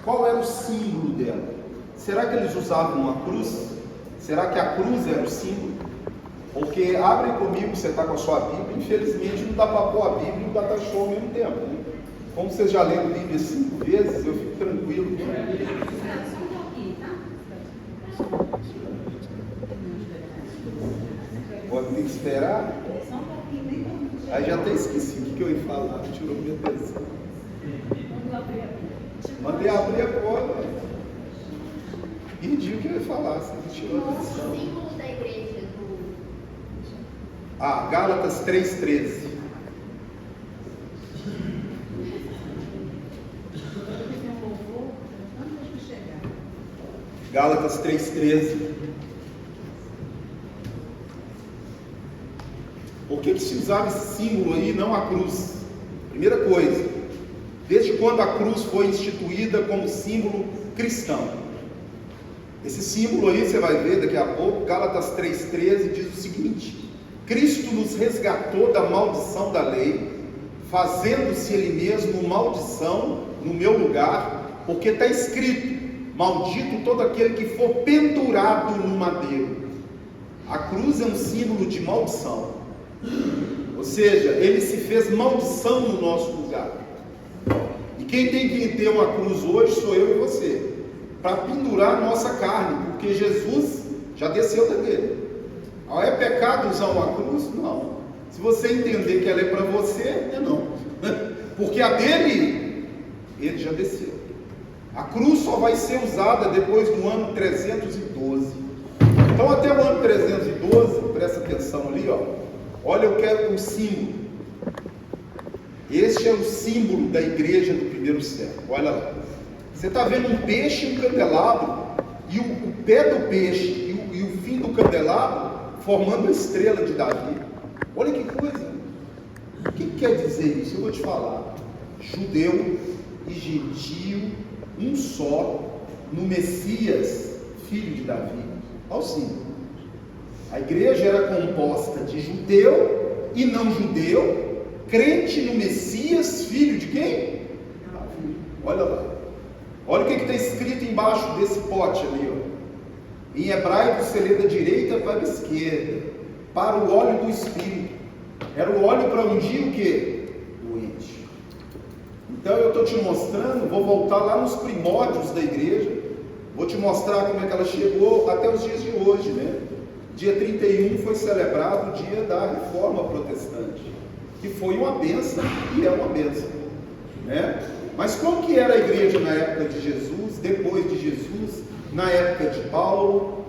Qual era o símbolo dela? Será que eles usavam uma cruz? Será que a cruz era o símbolo? Porque, abre comigo, você está com a sua Bíblia, infelizmente não dá para pôr a Bíblia e o data show ao mesmo tempo, né? Como vocês já leram a Bíblia 5 vezes, eu fico tranquilo. Pode ter que esperar? Aí já até esqueci o que eu ia falar, tirou minha atenção. Mandei abrir a porta. Perdi o que eu ia falar, você tirou a atenção. O símbolo da igreja do... Gálatas 3,13. Gálatas 3,13. Por que se usava esse símbolo aí, não a cruz? Primeira coisa, desde quando a cruz foi instituída como símbolo cristão? Esse símbolo aí, você vai ver daqui a pouco, Gálatas 3,13 diz o seguinte: Cristo nos resgatou da maldição da lei, fazendo-se Ele mesmo maldição no meu lugar, porque está escrito: maldito todo aquele que for pendurado no madeiro. A cruz é um símbolo de maldição, ou seja, Ele se fez maldição no nosso lugar. E quem tem que ter uma cruz hoje sou eu e você, para pendurar nossa carne, porque Jesus já desceu da dele. É pecado usar uma cruz? Não. Se você entender que ela é para você, não. Porque a dele, ele já desceu. A cruz só vai ser usada depois do ano 312. Então até o ano 312, presta atenção ali, olha o que é o símbolo. Este é o símbolo da igreja do primeiro século. Olha lá. Você está vendo um peixe e um candelabro, e o pé do peixe e o fim do candelabro formando a estrela de Davi. Olha que coisa. O que quer dizer isso? Eu vou te falar. Judeu e gentio, um só, no Messias, filho de Davi. Olha o símbolo. A igreja era composta de judeu e não judeu, crente no Messias, filho de quem? Davi. Olha lá. Olha o que está escrito embaixo desse pote ali, Em hebraico você lê da direita para a esquerda, para o óleo do Espírito. Era o óleo para ungir o quê? Doente. Então eu estou te mostrando, vou voltar lá nos primórdios da igreja, vou te mostrar como é que ela chegou até os dias de hoje, né? Dia 31 foi celebrado o dia da Reforma Protestante, que foi uma bênção e é uma bênção, né? Mas como que era a igreja na época de Jesus, depois de Jesus, na época de Paulo?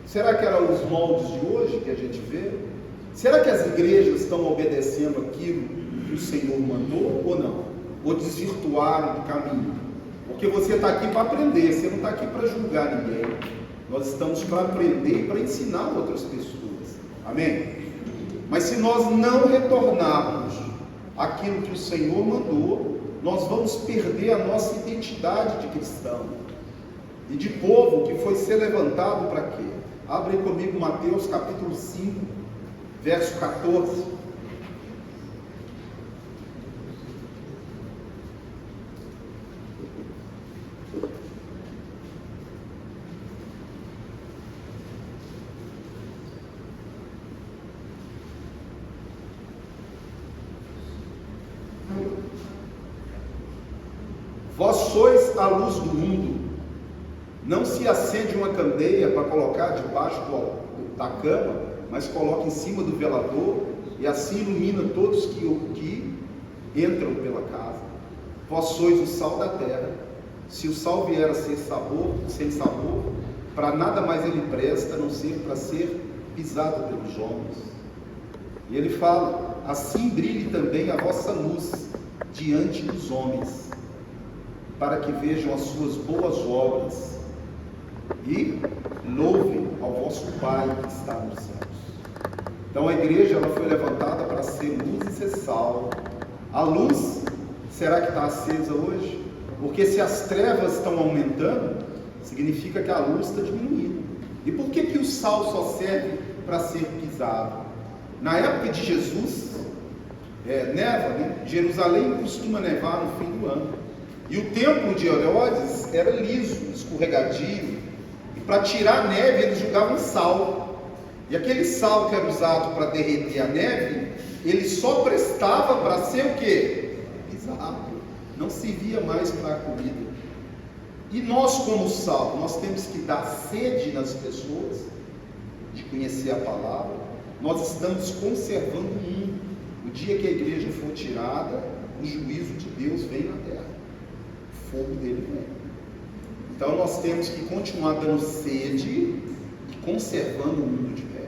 Será que eram os moldes de hoje que a gente vê? Será que as igrejas estão obedecendo aquilo que o Senhor mandou ou não? Ou desvirtuaram do caminho? Porque você está aqui para aprender, você não está aqui para julgar ninguém. Nós estamos para aprender e para ensinar outras pessoas. Amém? Mas se nós não retornarmos aquilo que o Senhor mandou, nós vamos perder a nossa identidade de cristão e de povo que foi ser levantado para quê? Abre comigo Mateus capítulo 5, verso 14. Vós sois a luz do mundo. Não se acende uma candeia para colocar debaixo da cama, mas coloca em cima do velador, e assim ilumina todos que entram pela casa. Vós sois o sal da terra. Se o sal vier a ser sem sabor, para nada mais ele presta, a não ser para ser pisado pelos homens. E ele fala: assim brilhe também a vossa luz diante dos homens, para que vejam as suas boas obras e louvem ao vosso Pai que está nos céus. Então a igreja ela foi levantada para ser luz e ser sal. A luz, será que está acesa hoje? Porque se as trevas estão aumentando, significa que a luz está diminuindo. E por que o sal só serve para ser pisado? Na época de Jesus, neva, né? Jerusalém costuma nevar no fim do ano. E o templo de Herodes era liso, escorregadio, e para tirar a neve eles jogavam sal. E aquele sal que era usado para derreter a neve, ele só prestava para ser o quê? Pisado. Não servia mais para a comida. E nós, como sal, nós temos que dar sede nas pessoas de conhecer a palavra. Nós estamos conservando o mundo. O dia que a igreja for tirada, o juízo de Deus vem na terra. O fogo dele vem. Então nós temos que continuar dando sede e conservando o mundo de pé.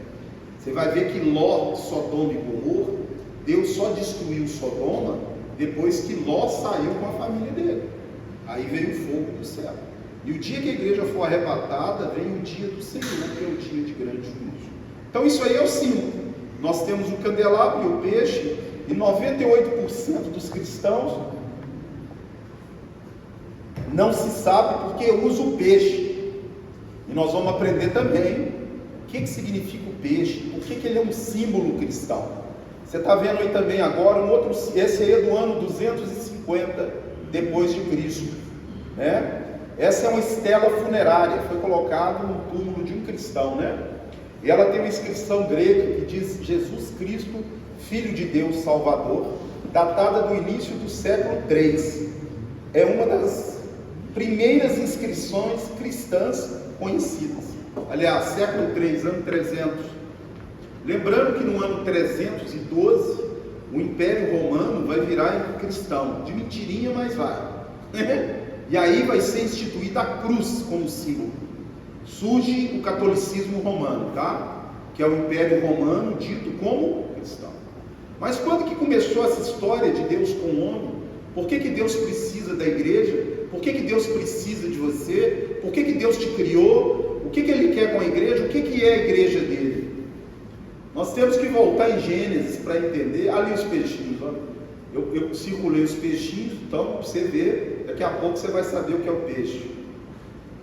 Você vai ver que Ló, Sodoma e Gomorra, Deus só destruiu Sodoma depois que Ló saiu com a família dele. Aí veio o fogo do céu. E o dia que a igreja for arrebatada, vem o dia do Senhor, que é o dia de grande juízo. Então isso aí é o símbolo. Nós temos o candelabro e o peixe, e 98% dos cristãos não se sabe porque usa o peixe. E nós vamos aprender também o que significa o peixe, por que ele é um símbolo cristão. Você está vendo aí também agora um outro, esse aí é do ano 250 depois de Cristo, né? Essa é uma estela funerária, foi colocada no túmulo de um cristão, né? E ela tem uma inscrição grega que diz Jesus Cristo, Filho de Deus Salvador, datada do início do século III. É uma das primeiras inscrições cristãs conhecidas. Aliás, século III, ano 300. Lembrando que no ano 312, o Império Romano vai virar cristão. De mentirinha, mas vai. E aí vai ser instituída a cruz como símbolo. Surge o catolicismo romano, tá? Que é o Império Romano dito como cristão. Mas quando que começou essa história de Deus com o homem? Por que Deus precisa da igreja? Por que Deus precisa de você? Por que Deus te criou? O que Ele quer com a igreja? O que é a igreja dele? Nós temos que voltar em Gênesis para entender. Ali os peixinhos, ó. Eu circulei os peixinhos, então você vê, daqui a pouco você vai saber o que é o peixe.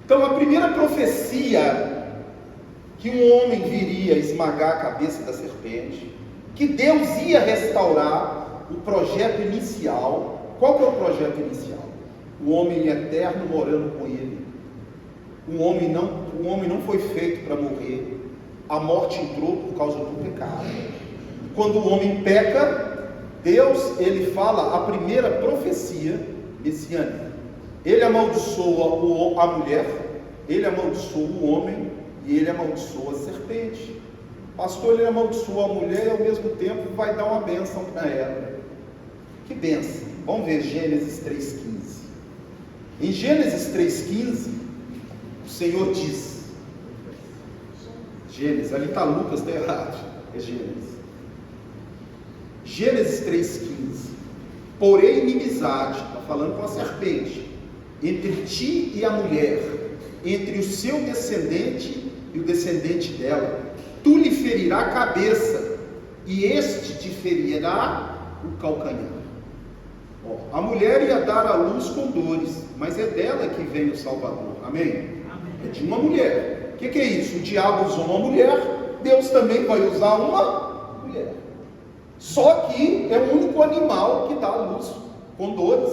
Então a primeira profecia que um homem viria esmagar a cabeça da serpente, que Deus ia restaurar o projeto inicial. Qual que é o projeto inicial? O homem eterno morando com ele. O homem não foi feito para morrer. A morte entrou por causa do pecado. Quando o homem peca, Deus, ele fala a primeira profecia messiânica. Ele amaldiçoa a mulher, ele amaldiçoa o homem e ele amaldiçoa a serpente. Pastor, ele amaldiçoa a mulher e ao mesmo tempo vai dar uma bênção para ela. Que bênção? Vamos ver Gênesis 3,15. Em Gênesis 3,15, o Senhor diz, Gênesis, ali está Lucas, está errado, é Gênesis. Gênesis 3,15. Porém inimizade, está falando com a serpente, entre ti e a mulher, entre o seu descendente e o descendente dela, tu lhe ferirá a cabeça, e este te ferirá o calcanhar. A mulher ia dar à luz com dores, mas é dela que vem o Salvador. Amém? É de uma mulher. O que é isso? O diabo usou uma mulher, Deus também vai usar uma mulher. Só que é o único animal que dá à luz com dores.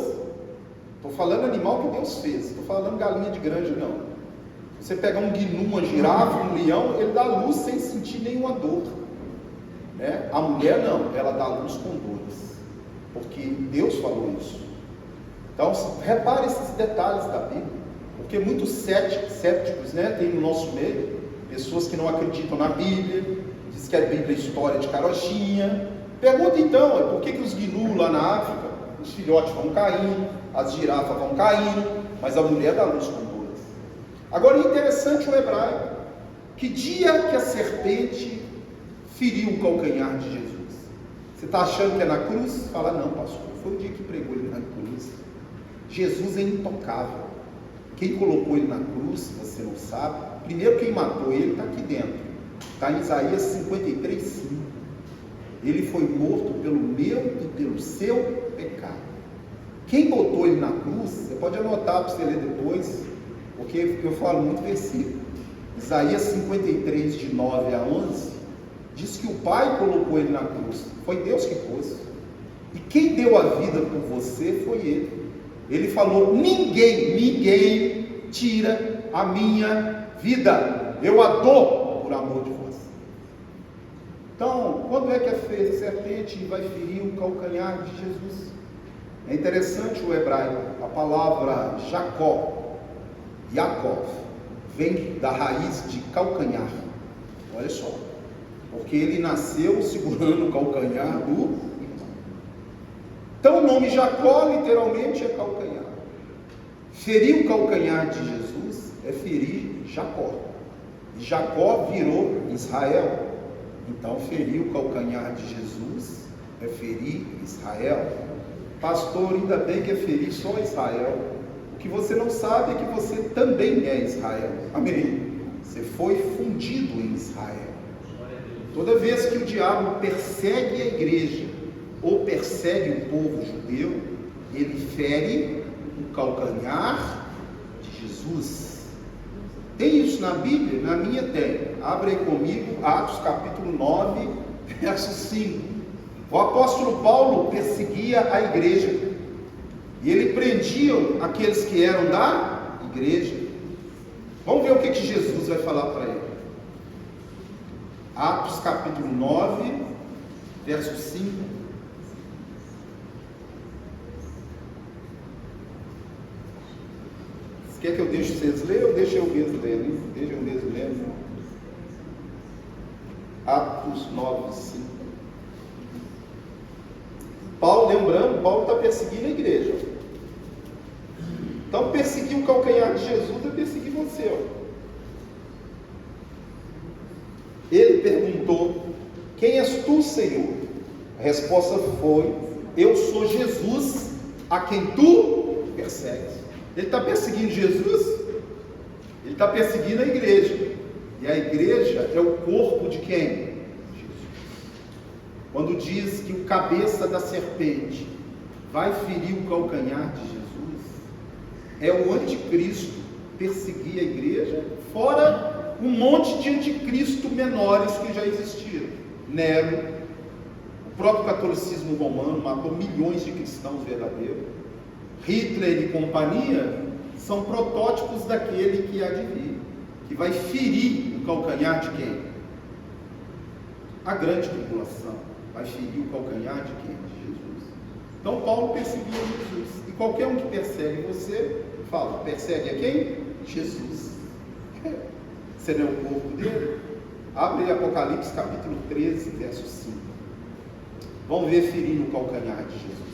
Estou falando animal que Deus fez, estou falando galinha de granja não. Você pegar um gnu, uma girafa, um leão, ele dá luz sem sentir nenhuma dor, né? A mulher não, ela dá luz com dores, porque Deus falou isso. Então repare esses detalhes da Bíblia, porque muitos céticos, né, tem no nosso meio pessoas que não acreditam na Bíblia, diz que a Bíblia é história de carochinha. Pergunta então, por que os gnus lá na África, os filhotes vão caindo, as girafas vão caindo, mas a mulher dá luz com dores. Agora é interessante o hebraico. Que dia que a serpente feriu o calcanhar de Jesus? Você está achando que é na cruz? Fala, não, pastor, foi o dia que pregou ele na cruz. Jesus é intocável. Quem colocou ele na cruz, você não sabe. Primeiro quem matou ele está aqui dentro. Está em Isaías 53:5. Ele foi morto pelo meu e pelo seu pecado. Quem botou ele na cruz, você pode anotar para você ler depois, porque eu falo muito versículo. Isaías 53, de 9 a 11, diz que o Pai colocou ele na cruz. Foi Deus que pôs. E quem deu a vida por você foi Ele. Ele falou: ninguém tira a minha vida, eu a dou por amor de vós. Então, quando é que a serpente vai ferir o calcanhar de Jesus? É interessante o hebraico, a palavra Jacó, Yaakov, vem da raiz de calcanhar. Olha só, porque ele nasceu segurando o calcanhar do irmão. Então o nome Jacó literalmente é calcanhar. Ferir o calcanhar de Jesus é ferir Jacó. E Jacó virou Israel. Então ferir o calcanhar de Jesus é ferir Israel. Pastor, ainda bem que é ferir só Israel. O que você não sabe é que você também é Israel. Amém? Você foi fundido em Israel. Toda vez que o diabo persegue a igreja ou persegue o povo judeu, ele fere o calcanhar de Jesus. Tem isso na Bíblia? Na minha tem. Abre aí comigo Atos capítulo 9, verso 5. O apóstolo Paulo perseguia a igreja e ele prendia aqueles que eram da igreja. Vamos ver o que Jesus vai falar para ele. Atos capítulo 9, verso 5. Você quer que eu deixe vocês lerem ou deixe eu mesmo ler? Deixa eu mesmo ler. Atos 9, 5. Lembrando, Paulo está perseguindo a igreja. Então, perseguir o calcanhar de Jesus é perseguir você. Ele perguntou: quem és tu, Senhor? A resposta foi: eu sou Jesus, a quem tu persegues. Ele está perseguindo Jesus? Ele está perseguindo a igreja. E a igreja é o corpo de quem? Quando diz que o cabeça da serpente vai ferir o calcanhar de Jesus, é o anticristo perseguir a igreja, fora um monte de anticristo menores que já existiram. Nero, o próprio catolicismo romano matou milhões de cristãos verdadeiros. Hitler e companhia são protótipos daquele que há de vir, que vai ferir o calcanhar de quem? A grande tribulação. Vai ferir o calcanhar de quem? De Jesus. Então Paulo perseguia Jesus. E qualquer um que persegue você, fala, persegue a quem? Jesus. Você não é o corpo dele? Abre aí Apocalipse capítulo 13, verso 5. Vamos ver ferindo o calcanhar de Jesus.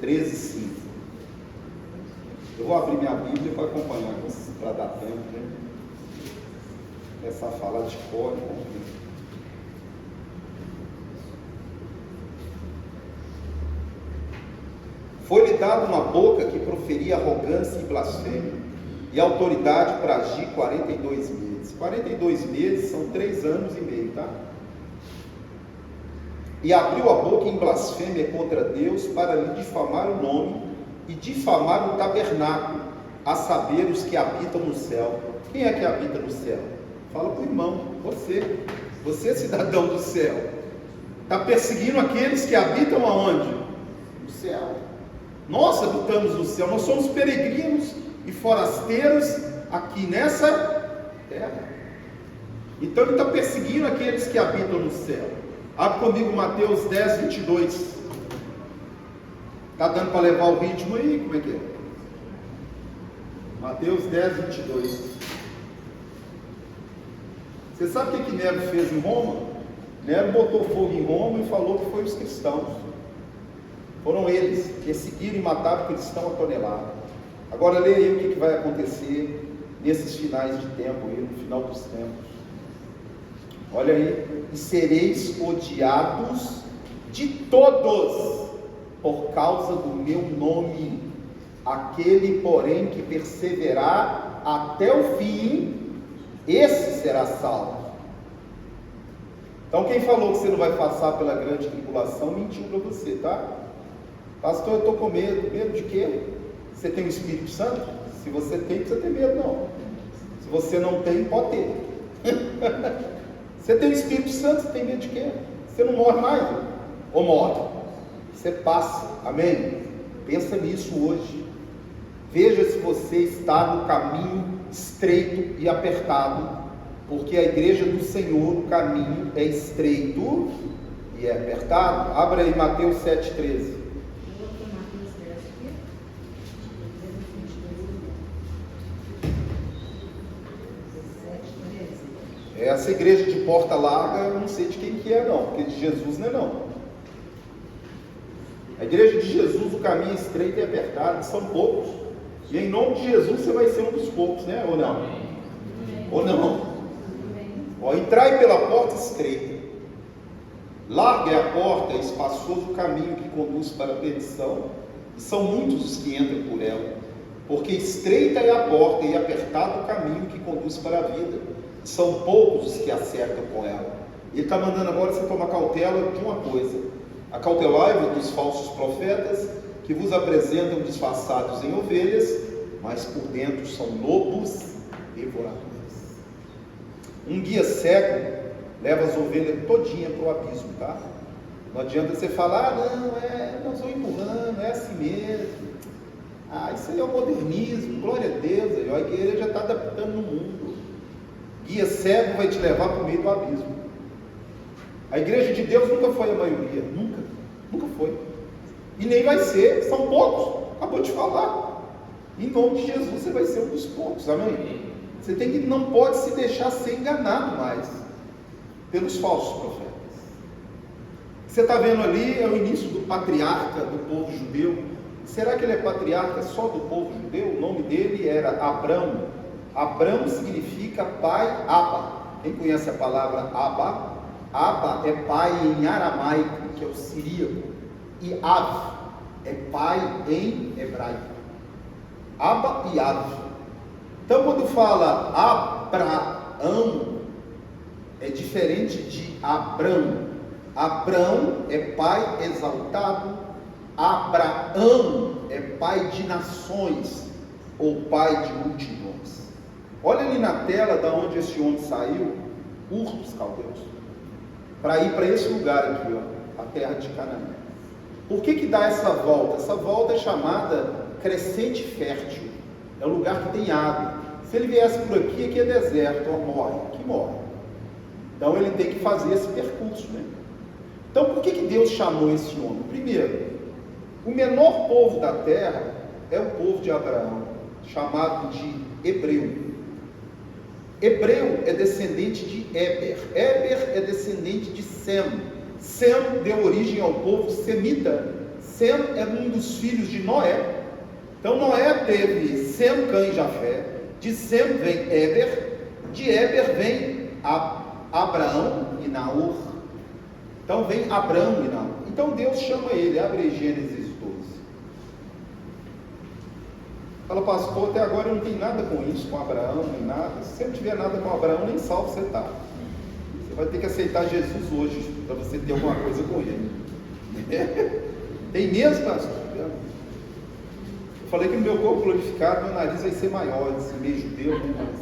13, 5. Eu vou abrir minha Bíblia para acompanhar, para dar tempo, né? Começar a falar de cor, né? Foi-lhe dada uma boca que proferia arrogância e blasfêmia, e autoridade para agir 42 meses. 42 meses são 3 anos e meio, tá? E abriu a boca em blasfêmia contra Deus para lhe difamar o nome e difamar o tabernáculo, a saber, os que habitam no céu. Quem é que habita no céu? Fala para o irmão, você cidadão do céu, está perseguindo aqueles que habitam aonde? No céu. Nós habitamos no céu, nós somos peregrinos e forasteiros aqui nessa terra. Então ele está perseguindo aqueles que habitam no céu. Abre comigo Mateus 10, 22. Está dando para levar o ritmo aí? Como é que é? Mateus 10, 22. Você sabe o que Nero fez em Roma? Nero botou fogo em Roma e falou que foi os cristãos. Foram eles que seguiram e mataram o cristão a tonelada. Agora leia aí o que vai acontecer nesses finais de tempo, aí, no final dos tempos. Olha aí: e sereis odiados de todos por causa do meu nome. Aquele, porém, que perseverar até o fim, esse será salvo. Então quem falou que você não vai passar pela grande tribulação mentiu para você, tá? Pastor, eu estou com medo. Medo de quê? Você tem o Espírito Santo? Se você tem, não precisa ter medo não. Se você não tem, pode ter. Você tem o Espírito Santo, você tem medo de quê? Você não morre mais? Ou morre? Você passa, amém? Pensa nisso hoje. Veja se você está no caminho estreito e apertado, porque a igreja do Senhor, o caminho é estreito e é apertado. Abra aí Mateus 7,13. Essa igreja de porta larga, eu não sei de quem que é não, porque de Jesus não é não. A igreja de Jesus, o caminho é estreito e apertado, são poucos. E em nome de Jesus você vai ser um dos poucos, né? Ou não? Ou não? Ó, entrai pela porta estreita. Larga é a porta, é espaçoso o caminho que conduz para a perdição, e são muitos os que entram por ela. Porque estreita é a porta e apertado o caminho que conduz para a vida. São poucos os que acertam com ela. Ele está mandando agora você tomar cautela de uma coisa: acautelai-vos dos falsos profetas, que vos apresentam disfarçados em ovelhas, mas por dentro são lobos devoradores. Um guia cego leva as ovelhas todinha para o abismo, tá? Não adianta você falar, nós vamos empurrando, é assim mesmo. Isso aí é o modernismo, glória a Deus, a igreja já está adaptando no mundo. Guia cego vai te levar para o meio do abismo. A igreja de Deus nunca foi a maioria, nunca foi. E nem vai ser, são poucos, acabou de falar. Em nome de Jesus você vai ser um dos poucos, amém? Você não pode se deixar ser enganado mais pelos falsos profetas. O que você está vendo ali é o início do patriarca do povo judeu. Será que ele é patriarca só do povo judeu? O nome dele era Abrão. Abrão significa pai, Abba. Quem conhece a palavra Abba? Abba é pai em aramaico, que é o siríaco. E Av é pai em hebraico. Abba e Av. Então quando fala Abraão, é diferente de Abrão. Abrão é pai exaltado. Abraão é pai de nações, ou pai de multidões. Olha ali na tela da onde esse homem saiu, Ur dos Caldeus, para ir para esse lugar aqui, ó, a terra de Canaã. Por que dá essa volta? Essa volta é chamada crescente fértil. É um lugar que tem água. Se ele viesse por aqui, aqui é deserto, ó, morre, aqui morre. Então ele tem que fazer esse percurso, né? Então por que Deus chamou esse homem? Primeiro, o menor povo da terra é o povo de Abraão, chamado de hebreu. Hebreu é descendente de Éber. Éber é descendente de Sem. Sem deu origem ao povo semita. Sem é um dos filhos de Noé. Então Noé teve Sem, Cã e Jafé. De Sem vem Éber. De Éber vem Abraão e Naor. Então vem Abraão e Naor. Então Deus chama ele. Abre aí Gênesis 12. Fala, pastor, até agora eu não tenho nada com isso, com Abraão, nem nada. Se você não tiver nada com Abraão, nem salvo você está. Você vai ter que aceitar Jesus hoje, para você ter alguma coisa com ele. Tem mesmo, pastor? Eu falei que no meu corpo glorificado, meu nariz vai ser maior, esse meio judeu, né? Mas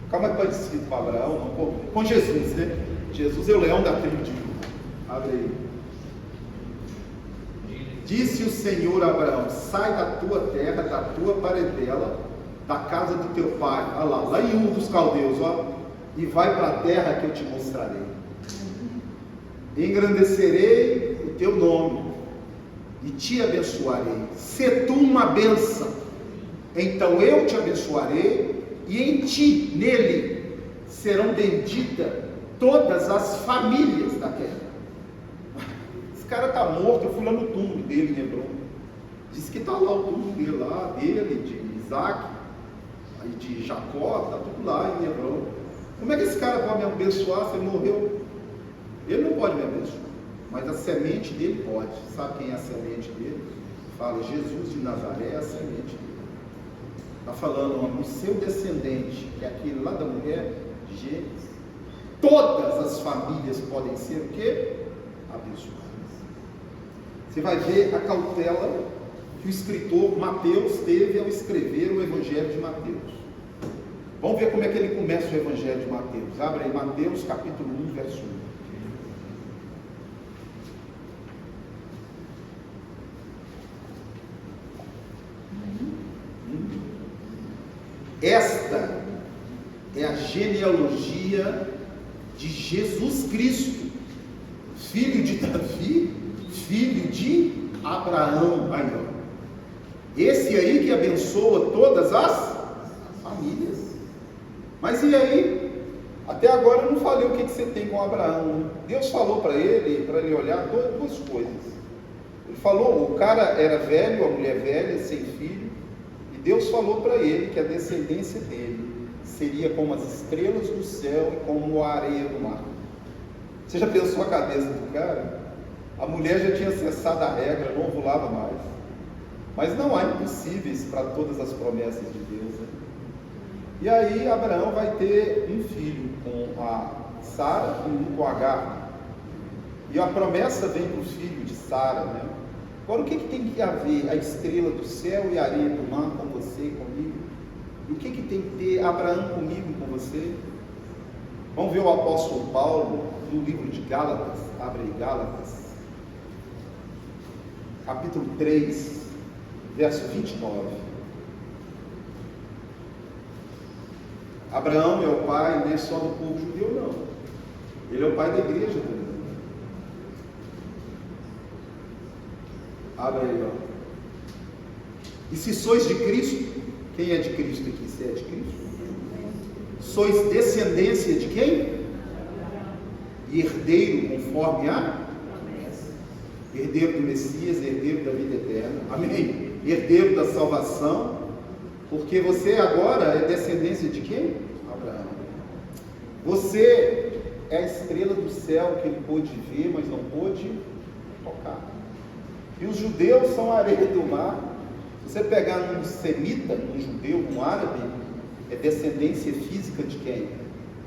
calma, é parecido com Abraão, não, com Jesus, né? Jesus é o leão da tribo de Judá. Abre aí. Disse o Senhor a Abraão: sai da tua terra, da tua parentela, da casa do teu pai, olha lá em Ur dos Caldeus, ó, e vai para a terra que eu te mostrarei. Engrandecerei o teu nome e te abençoarei. Se tu uma bênção, então eu te abençoarei, e em ti, nele, serão benditas todas as famílias da terra. Esse cara está morto, eu fui lá no túmulo dele em Hebron. Diz que está lá o túmulo dele, lá, dele, de Isaac, aí de Jacó, está tudo lá em Hebron. Como é que esse cara pode me abençoar se ele morreu? Ele não pode me abençoar, mas a semente dele pode. Sabe quem é a semente dele? Fala, Jesus de Nazaré é a semente dele. Está falando, o seu descendente, que é aquele lá da mulher de Gênesis, todas as famílias podem ser o quê? Abençoadas. Você vai ver a cautela que o escritor Mateus teve ao escrever o Evangelho de Mateus. Vamos ver como é que ele começa o Evangelho de Mateus. Abre aí Mateus capítulo 1, verso 1. Esta é a genealogia de Jesus Cristo, filho de Davi, filho de Abraão. Aí, ó. Esse aí que abençoa todas as famílias. Mas e aí? Até agora eu não falei o que você tem com Abraão. Deus falou para ele olhar duas coisas. Ele falou, o cara era velho, a mulher velha, sem filho. E Deus falou para ele que a descendência dele seria como as estrelas do céu e como a areia do mar. Você já pensou a cabeça do cara? A mulher já tinha cessado a regra, não ovulava mais. Mas não há impossíveis para todas as promessas de Deus, né? E aí Abraão vai ter um filho com a Sara e um com Agar. E a promessa vem para o filho de Sara, né? Agora, o que tem que haver a estrela do céu e a areia do mar com você e comigo? E o que tem que ter Abraão comigo e com você? Vamos ver o apóstolo Paulo no livro de Gálatas. Abre aí Gálatas, capítulo 3, verso 29. Abraão é o pai, não é só do povo judeu, não. Ele é o pai da igreja também. Abre aí, ó. E se sois de Cristo, quem é de Cristo aqui? Você é de Cristo? Sois descendência de quem? E herdeiro conforme a? Herdeiro do Messias, herdeiro da vida eterna. Amém? Herdeiro da salvação. Porque você agora é descendência de quem? Abraão. Você é a estrela do céu que ele pôde ver, mas não pôde tocar. E os judeus são a areia do mar. Se você pegar um semita, um judeu, um árabe, é descendência física de quem?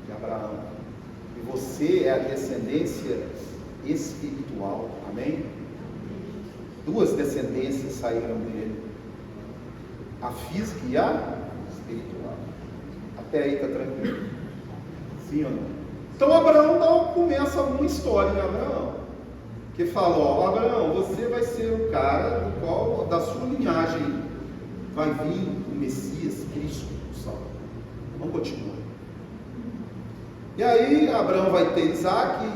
De Abraão. E você é a descendência espiritual. Amém? Duas descendências saíram dele. A física e a espiritual. Até aí está tranquilo? Sim ou não? Então Abraão começa uma história em Abraão. Que fala, ó, Abraão, você vai ser o cara do qual, da sua linhagem, vai vir o Messias, Cristo, o Salvador. Vamos continuar. E aí Abraão vai ter Isaac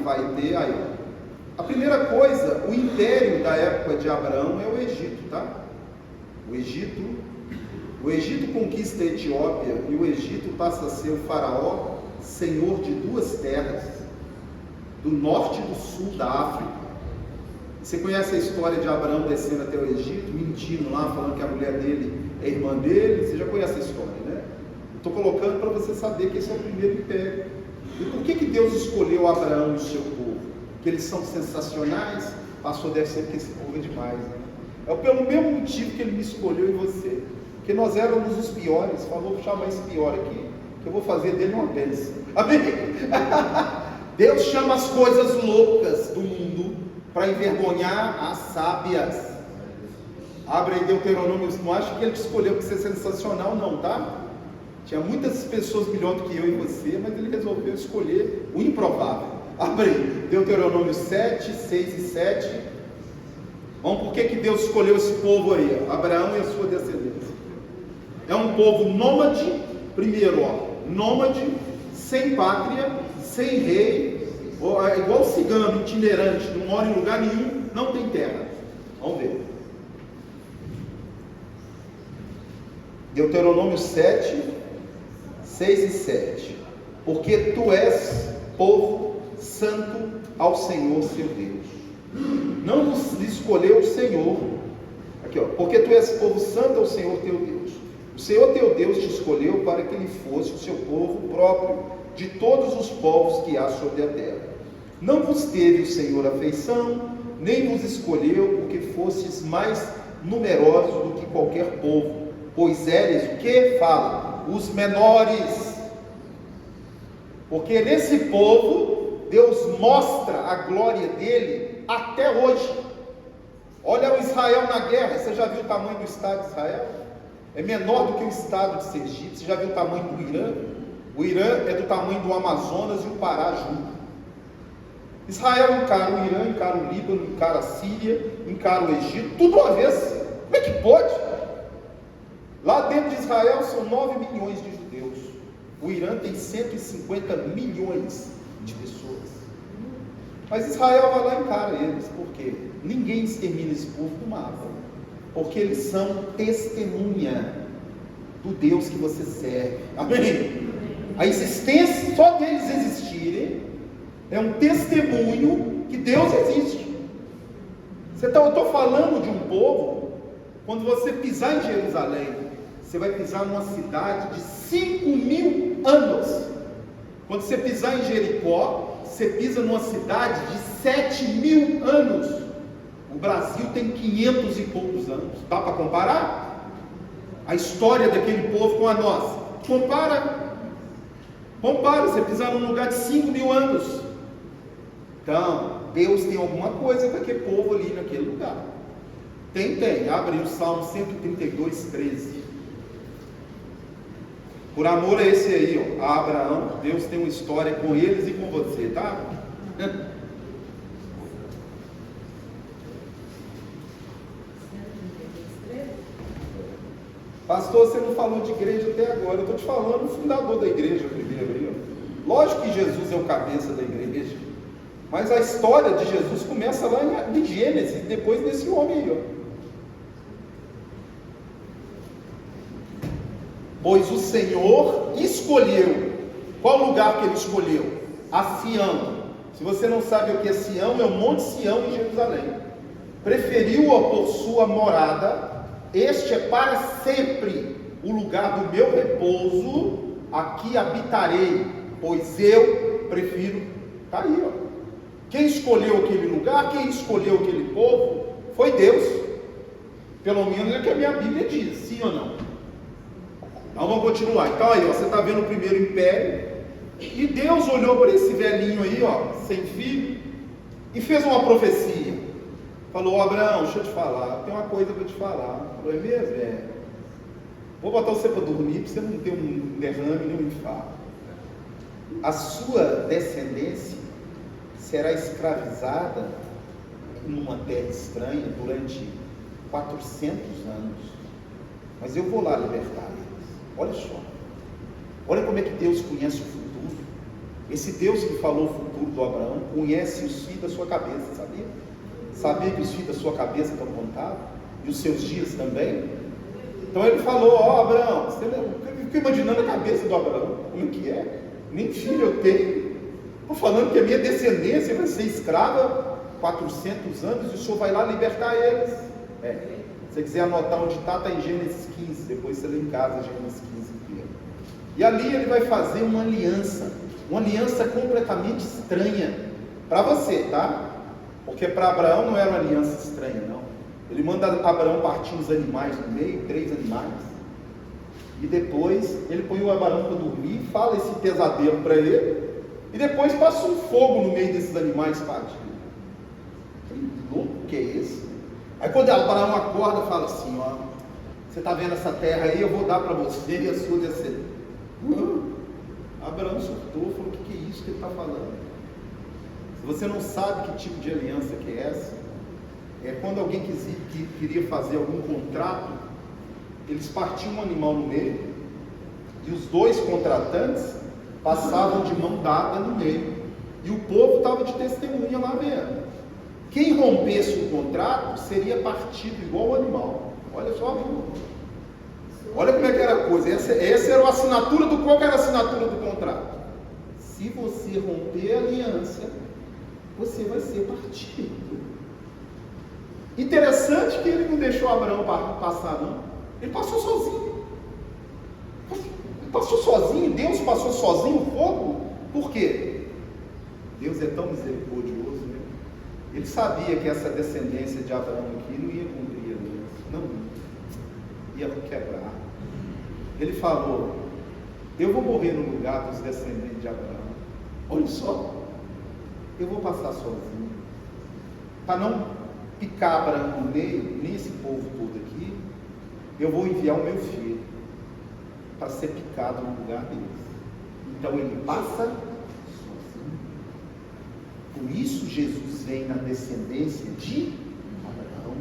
vai ter aí. A primeira coisa, o império da época de Abraão é o Egito, tá? O Egito conquista a Etiópia e o Egito passa a ser o faraó, senhor de duas terras, do norte e do sul da África. Você conhece a história de Abraão descendo até o Egito, mentindo lá, falando que a mulher dele é irmã dele? Você já conhece a história, né? Estou colocando para você saber que esse é o primeiro império. E por que Deus escolheu Abraão e o seu povo? Que eles são sensacionais? Pastor, deve ser porque esse povo é demais, né? É pelo mesmo motivo que ele me escolheu e você. Que nós éramos os piores. Falou, vou chamar esse pior aqui, que eu vou fazer dele uma bênção. Amém? Deus chama as coisas loucas do mundo para envergonhar as sábias. Abre aí Deuteronômio. Não acho que ele te escolheu para ser sensacional, não, tá? Tinha muitas pessoas melhores do que eu e você, mas ele resolveu escolher o improvável. Abre aí Deuteronômio 7, 6 e 7. Vamos, por que Deus escolheu esse povo aí? Abraão e a sua descendência. É um povo nômade, primeiro, ó, nômade, sem pátria, sem rei, igual cigano, itinerante, não mora em lugar nenhum, não tem terra. Vamos ver. Deuteronômio 7, 6 e 7. Porque tu és povo santo ao Senhor seu Deus. Não vos escolheu o Senhor. Aqui, ó. Porque tu és povo santo ao Senhor teu Deus. O Senhor teu Deus te escolheu para que ele fosse o seu povo próprio de todos os povos que há sobre a terra. Não vos teve o Senhor afeição, nem vos escolheu porque fostes mais numerosos do que qualquer povo, pois eres o que? Fala, os menores. Porque nesse povo Deus mostra a glória dele até hoje. Olha o Israel na guerra. Você já viu o tamanho do Estado de Israel? é menor do que o estado de Sergipe. Você já viu o tamanho do Irã? O Irã é do tamanho do Amazonas e o Pará junto. Israel encara o Irã, encara o Líbano, encara a Síria, encara o Egito, tudo uma vez. Como é que pode? Lá dentro de Israel são 9 milhões de judeus. O Irã tem 150 milhões de pessoas. Mas Israel vai lá e encara eles. Por quê? Ninguém extermina esse povo do mapa. Porque eles são testemunha do Deus que você serve. Amém? A existência, só deles existirem, é um testemunho que Deus existe. Eu estou falando de um povo, quando você pisar em Jerusalém, você vai pisar numa cidade de 5.000 anos. Quando você pisar em Jericó, você pisa numa cidade de 7.000 anos. O Brasil tem 500 e poucos anos. Dá para comparar? A história daquele povo com a nossa. Compara, você pisar num lugar de 5.000 anos. Então, Deus tem alguma coisa com aquele povo ali naquele lugar. Tem. Abre o Salmo 132, 13. Por amor a esse aí, ó, a Abraão, Deus tem uma história com eles e com você, tá? Pastor, você não falou de igreja até agora. Eu estou te falando o fundador da igreja primeiro aí, ó. Lógico que Jesus é o cabeça da igreja, mas a história de Jesus começa lá em Gênesis, depois desse homem aí, ó. Pois o Senhor escolheu. Qual lugar que ele escolheu? A Sião. Se você não sabe o que é Sião, é o Monte Sião em Jerusalém. Preferiu-a por sua morada. Este é para sempre o lugar do meu repouso. Aqui habitarei, pois eu prefiro. Está aí, ó. Quem escolheu aquele lugar, quem escolheu aquele povo, foi Deus. Pelo menos é o que a minha Bíblia diz, sim ou não? Então vamos continuar. Então aí, ó, você está vendo o primeiro império, e Deus olhou para esse velhinho aí, ó, sem filho, e fez uma profecia. Falou: Abraão, deixa eu te falar, tem uma coisa para te falar. Falou: é mesmo? É. Vou botar você para dormir, para você não ter um derrame nem um infarto. A sua descendência será escravizada numa terra estranha durante 400 anos, mas eu vou lá libertar eles. Olha só, olha como é que Deus conhece o futuro. Esse Deus que falou o futuro do Abraão conhece os fios da sua cabeça, sabia? Sabia que os fios da sua cabeça estão contados? E os seus dias também? Então ele falou: ó, Abraão, eu fico imaginando a cabeça do Abraão, como é que é? Nem filho eu tenho. Estou falando que a minha descendência vai ser escrava 400 anos e o Senhor vai lá libertar eles. Se você quiser anotar onde está em Gênesis 15, depois você lê em casa Gênesis 15 inteiro. E ali ele vai fazer uma aliança completamente estranha para você, tá? Porque para Abraão não era uma aliança estranha, não. Ele manda Abraão partir os animais no meio, 3 animais, e depois ele põe o Abraão para dormir, fala esse pesadelo para ele, e depois passa um fogo no meio desses animais partidos. Que louco que é esse? Aí quando Abraão acorda, fala assim: ó, você está vendo essa terra aí, eu vou dar para você e a sua descendência. Abraão surtou, falou: o que é isso que ele está falando? Se você não sabe que tipo de aliança que é essa, é quando alguém queria fazer algum contrato, eles partiam um animal no meio, e os dois contratantes passavam de mão dada no meio, e o povo estava de testemunha lá vendo. Quem rompesse o contrato seria partido igual o animal. Olha só, viu? Olha como é que era a coisa. Essa era a assinatura do. Qual que era a assinatura do contrato? Se você romper a aliança, você vai ser partido. Interessante que ele não deixou Abraão passar, não. Ele passou sozinho. Deus passou sozinho o fogo. Por quê? Deus é tão misericordioso, né? Ele sabia que essa descendência de Abraão aqui não ia cumprir a aliança, não ia quebrar. Ele falou: eu vou morrer no lugar dos descendentes de Abraão. Olha só, eu vou passar sozinho, para não picar Abraão no meio, nem esse povo todo aqui, eu vou enviar o meu filho para ser picado no lugar deles. Então ele passa sozinho. Por isso Jesus vem na descendência de Abraão,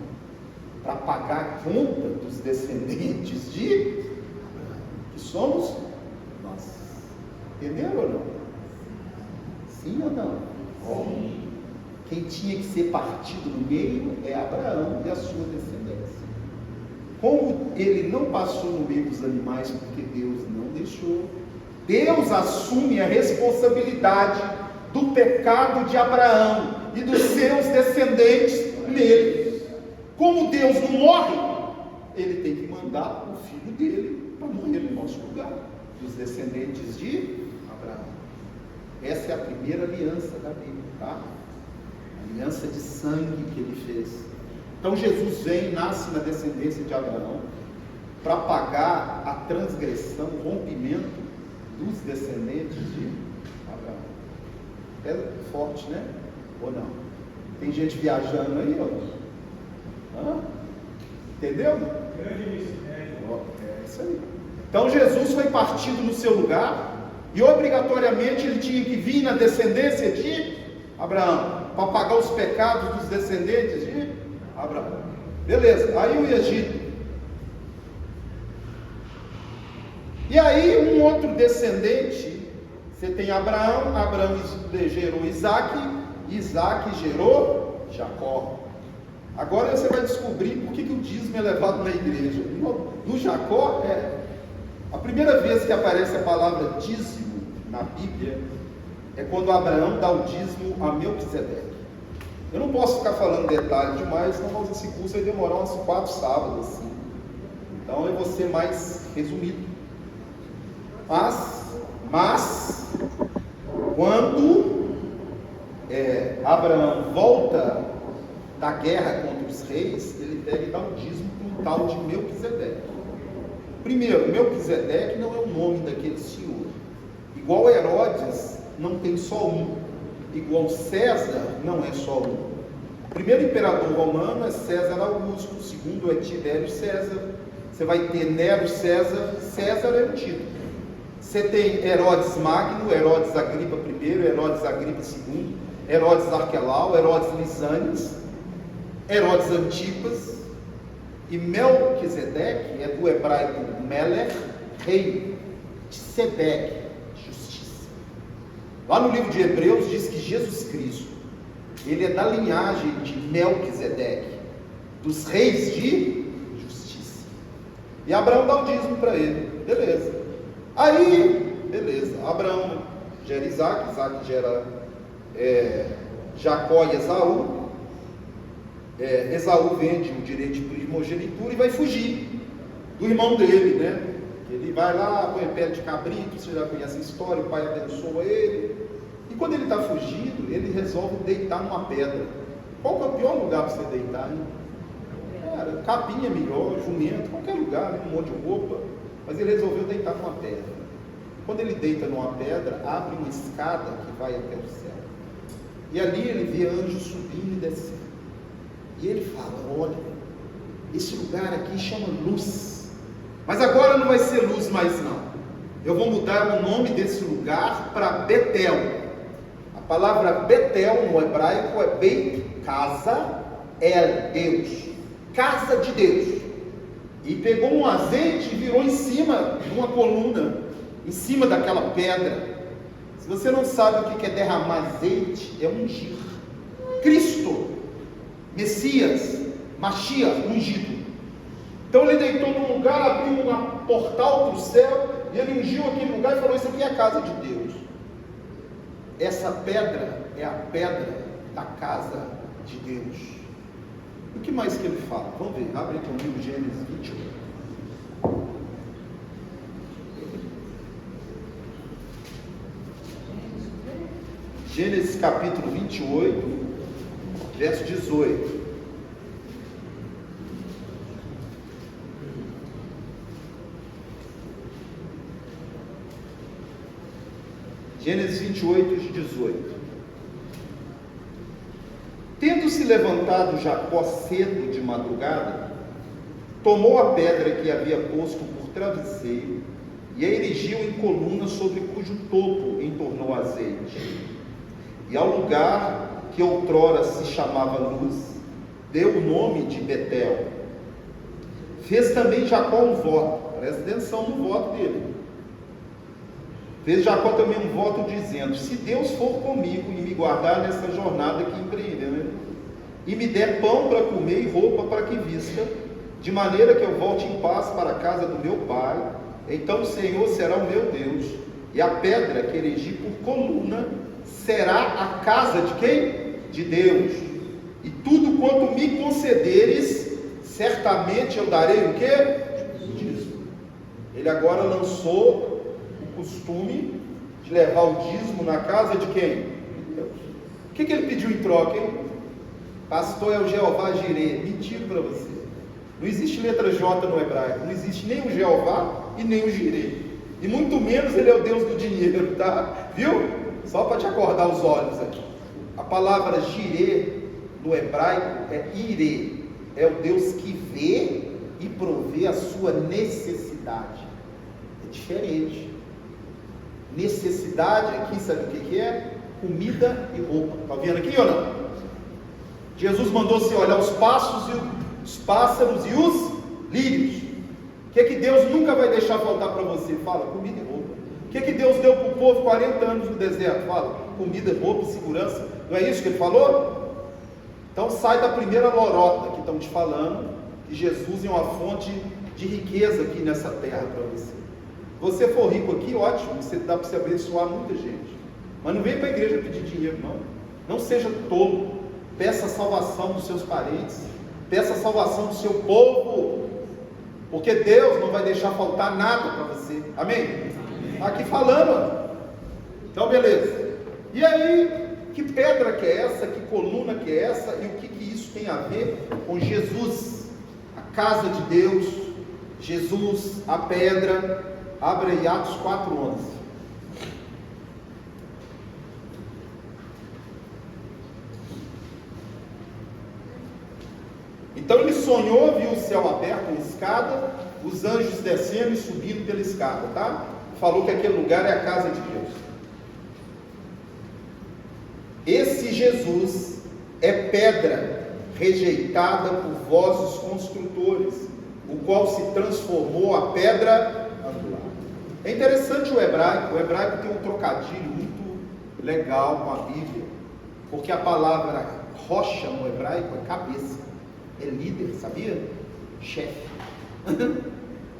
para pagar a conta dos descendentes de Abraão, que somos nós. Entenderam ou não? Sim ou não? Sim. Quem tinha que ser partido no meio é Abraão e a sua descendência. Como ele não passou no meio dos animais porque Deus não deixou, Deus assume a responsabilidade do pecado de Abraão e dos seus descendentes nele. Como Deus não morre, ele tem que mandar o filho dele para morrer no nosso lugar, dos descendentes de Abraão. Essa é a primeira aliança da Bíblia, tá? A aliança de sangue que ele fez. Então Jesus vem, nasce na descendência de Abraão, para pagar a transgressão, o rompimento dos descendentes de Abraão. É forte, né? Ou não? Tem gente viajando aí, ó. Entendeu? É isso aí. Então Jesus foi partido no seu lugar, e obrigatoriamente ele tinha que vir na descendência de Abraão, para pagar os pecados dos descendentes de Abraão. Beleza, aí o Egito. E aí um outro descendente, você tem Abraão, Abraão gerou Isaac, Isaac gerou Jacó. Agora você vai descobrir por que o dízimo é levado na igreja. No Jacó, a primeira vez que aparece a palavra dízimo na Bíblia é quando Abraão dá o dízimo a Melquisedeque. Eu não posso ficar falando detalhe demais, senão esse curso vai demorar uns 4 sábados assim. Então eu vou ser mais resumido. Mas quando Abraão volta da guerra contra os reis, ele pega e dá um dízimo para um tal de Melquisedeque. Primeiro, Melquisedeque não é o nome daquele senhor. Igual Herodes, não tem só um. Igual César, não é só um. O primeiro imperador romano é César Augusto, o segundo é Tibério César. Você vai ter Nero César, César é o título. Você tem Herodes Magno, Herodes Agripa I, Herodes Agripa II, Herodes Arquelau, Herodes Lisânias, Herodes Antipas. E Melquisedeque é do hebraico Melech, rei, de Sedeque, justiça. Lá no livro de Hebreus diz que Jesus Cristo, ele é da linhagem de Melquisedeque, dos reis de justiça. E Abraão dá o dízimo para ele, beleza. Aí, beleza, Abraão gera Isaac, Isaac gera Jacó e Esaú. Esaú vende o direito de primogenitura e vai fugir do irmão dele, né? Ele vai lá, põe pé de cabrito, você já conhece a história, o pai abençoa ele. E quando ele está fugindo, ele resolve deitar numa pedra. Qual que é o pior lugar para você deitar, hein? Cara, capim é melhor, jumento, qualquer lugar, né? Um monte de roupa. Mas ele resolveu deitar numa pedra. Quando ele deita numa pedra, abre uma escada que vai até o céu. E ali ele vê anjos subindo e descendo. E ele fala: olha, esse lugar aqui chama luz. Mas agora não vai ser luz mais não. Eu vou mudar o nome desse lugar para Betel. A palavra Betel no hebraico é Beit, casa, El, Deus. Casa de Deus. E pegou um azeite e virou em cima de uma coluna, em cima daquela pedra. Se você não sabe o que é derramar azeite, é ungir. Cristo, Messias, Mashiach, ungido. Então ele deitou num lugar, abriu um portal para o céu, e ele ungiu aquele lugar e falou: isso aqui é a casa de Deus. Essa pedra é a pedra da casa de Deus. O que mais que ele fala? Vamos ver, abre comigo Gênesis 28. Gênesis capítulo 28, verso 18. Gênesis 28, 18. Tendo se levantado Jacó cedo de madrugada, tomou a pedra que havia posto por travesseiro e a erigiu em coluna, sobre cujo topo entornou azeite. E ao lugar que outrora se chamava Luz, deu o nome de Betel. Fez também Jacó um voto, presta atenção no voto dele. Fez Jacó também um voto dizendo: se Deus for comigo e me guardar nessa jornada que empreender, e me der pão para comer e roupa para que vista, de maneira que eu volte em paz para a casa do meu pai, então o Senhor será o meu Deus, e a pedra que erigi por coluna será a casa de quem? De Deus. E tudo quanto me concederes, certamente eu darei o quê? Dízimo. Ele agora lançou o costume de levar o dízimo na casa de quem? De Deus. O que ele pediu em troca, hein? Pastor, é o Jeová Jireh. Mentira para você. Não existe letra J no hebraico. Não existe nem o Jeová e nem o Jireh. E muito menos ele é o Deus do dinheiro, tá? Viu? Só para te acordar os olhos aqui. A palavra Jireh no hebraico é Ire. É o Deus que vê e provê a sua necessidade. É diferente. Necessidade aqui, sabe o que é? Comida e roupa. Está vendo aqui ou não? Jesus mandou você olhar os pássaros e os lírios. O que Deus nunca vai deixar faltar para você? Fala, comida e roupa. O que Deus deu para o povo 40 anos no deserto? Fala, comida, roupa e segurança. Não é isso que ele falou? Então sai da primeira lorota que estão te falando, que Jesus é uma fonte de riqueza aqui nessa terra para você. Se você for rico aqui, ótimo, você dá para você abençoar muita gente. Mas não vem para a igreja pedir dinheiro, não. Não seja tolo. Peça a salvação dos seus parentes. Peça a salvação do seu povo. Porque Deus não vai deixar faltar nada para você. Amém? Está aqui falando. Então, beleza. E aí, que pedra que é essa? Que coluna que é essa? E o que isso tem a ver com Jesus? A casa de Deus, Jesus, a pedra. Abre aí Atos 4:11. Então ele sonhou, viu o céu aberto, uma escada, os anjos descendo e subindo pela escada, tá? Falou que aquele lugar é a casa de Deus. Esse Jesus é pedra rejeitada por vós os construtores, o qual se transformou a pedra angular. É interessante o hebraico tem um trocadilho muito legal com a Bíblia, porque a palavra rocha no hebraico é cabeça. É líder, sabia? Chefe.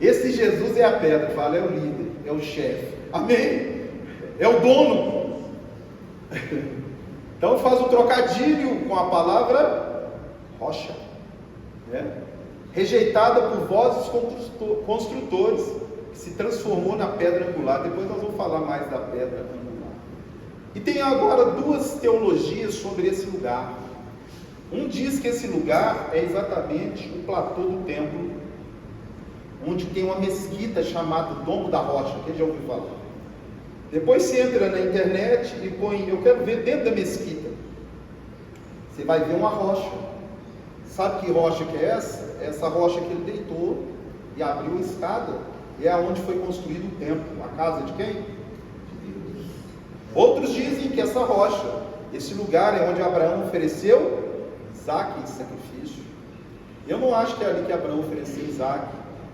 Esse Jesus é a pedra, fala, é o líder, é o chefe. Amém? É o dono. Então faz o trocadilho com a palavra rocha, né? Rejeitada por vós os construtores, que se transformou na pedra angular. Depois nós vamos falar mais da pedra angular. E tem agora duas teologias sobre esse lugar. Um diz que esse lugar é exatamente o platô do templo, onde tem uma mesquita chamada Domo da Rocha. Quem já ouviu falar? Depois você entra na internet e põe, eu quero ver dentro da mesquita. Você vai ver uma rocha. Sabe que rocha que é essa? Essa rocha que ele deitou e abriu a escada. E é onde foi construído o templo. A casa de quem? De Deus. Outros dizem que essa rocha, esse lugar é onde Abraão ofereceu Isaac em sacrifício. Eu não acho que é ali que Abraão ofereceu Isaac.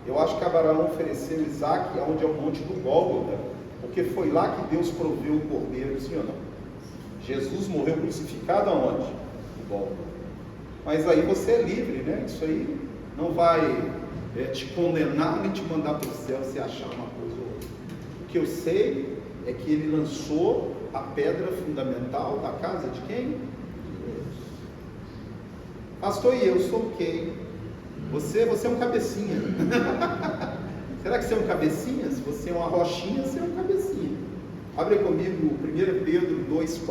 Eu acho que Abraão ofereceu Isaac onde é o monte do Gólgota, porque foi lá que Deus proveu o cordeiro, sim ou não? Jesus morreu crucificado aonde? No Gólgota. Mas aí você é livre, né? Isso aí não vai te condenar nem te mandar para o céu se achar uma coisa ou outra. O que eu sei é que ele lançou a pedra fundamental da casa de quem? Pastor, e eu sou quem? Você é um cabecinha. Será que você é um cabecinha? Se você é uma rochinha, você é um cabecinha. Abre comigo 1 Pedro 2,4.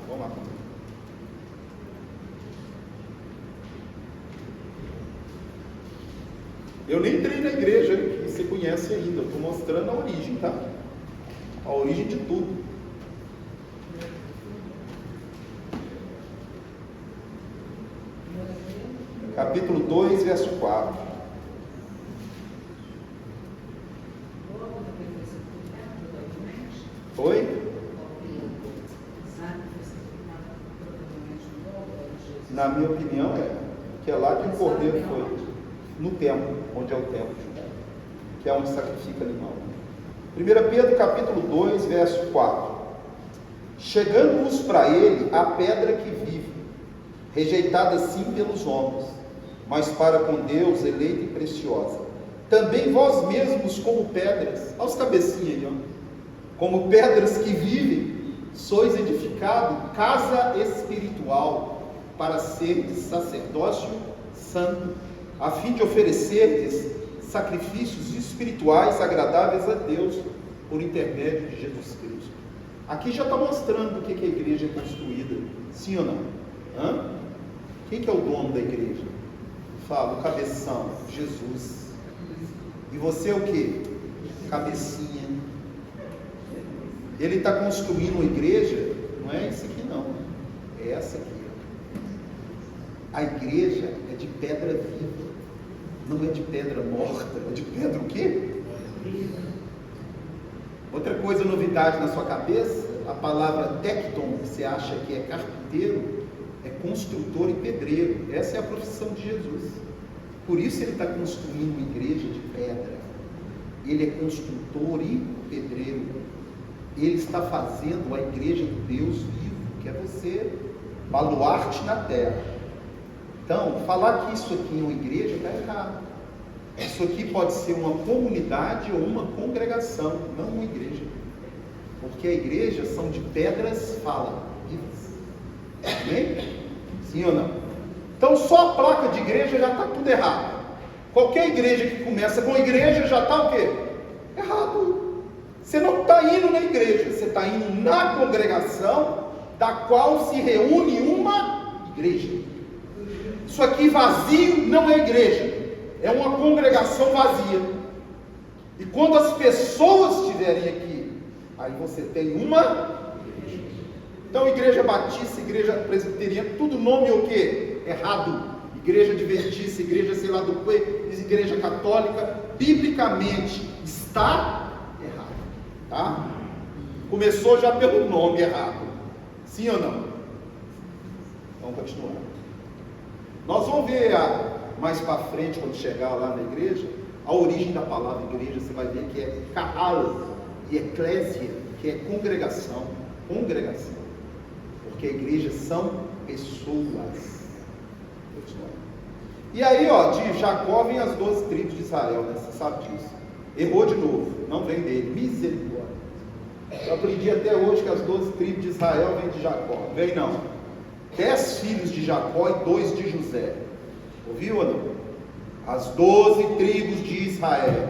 Vamos lá. Eu nem entrei na igreja, que você conhece ainda. Eu estou mostrando a origem, tá? A origem de tudo. Capítulo 2, verso 4. Na minha opinião, que é lá que o cordeiro foi, no templo, onde é o templo judaico, que é onde sacrifica animal. 1 Pedro capítulo 2, verso 4. Chegando-vos para ele a pedra que vive, rejeitada sim pelos homens, mas para com Deus eleita e preciosa. Também vós mesmos como pedras, olha os cabecinhas aí, como pedras que vivem, sois edificado casa espiritual, para seres sacerdócio santo, a fim de oferecerdes sacrifícios espirituais agradáveis a Deus, por intermédio de Jesus Cristo. Aqui já está mostrando o que a igreja é construída, sim ou não? Quem que é o dono da igreja? Fala, o cabeção, Jesus. E você é o que? Cabecinha. Ele está construindo uma igreja, não é isso aqui não, é essa aqui. A igreja é de pedra viva, não é de pedra morta, é de pedra o quê? Outra coisa, novidade na sua cabeça, a palavra tecton, que você acha que é carpinteiro, é construtor e pedreiro. Essa é a profissão de Jesus. Por isso ele está construindo uma igreja de pedra. Ele é construtor e pedreiro. Ele está fazendo a igreja do Deus vivo, que é você, baluarte na terra. Então, falar que isso aqui é uma igreja está errado. Isso aqui pode ser uma comunidade ou uma congregação, não uma igreja. Porque a igreja são de pedras, vivas. Amém? Sim ou não? Então, só a placa de igreja já está tudo errado. Qualquer igreja que começa com igreja já está o quê? Errado. Você não está indo na igreja, você está indo na congregação da qual se reúne uma igreja. Isso aqui vazio não é igreja, é uma congregação vazia. E quando as pessoas estiverem aqui, aí você tem uma igreja. Então, igreja batista, igreja presbiteriana, tudo nome o quê? Errado. Igreja adventista, igreja sei lá do quê, igreja católica, biblicamente está errado. Tá? Começou já pelo nome errado. Sim ou não? Vamos continuar. Nós vamos ver mais para frente, quando chegar lá na igreja, a origem da palavra igreja. Você vai ver que é kahal e eclésia, que é congregação. Porque a igreja são pessoas. E aí, de Jacó vem as 12 tribos de Israel, né? Você sabe disso. Errou de novo, não vem dele, misericórdia. Eu aprendi até hoje que as 12 tribos de Israel vêm de Jacó. Vem não. 10 filhos de Jacó e 2 de José. Ouviu ou não? As 12 tribos de Israel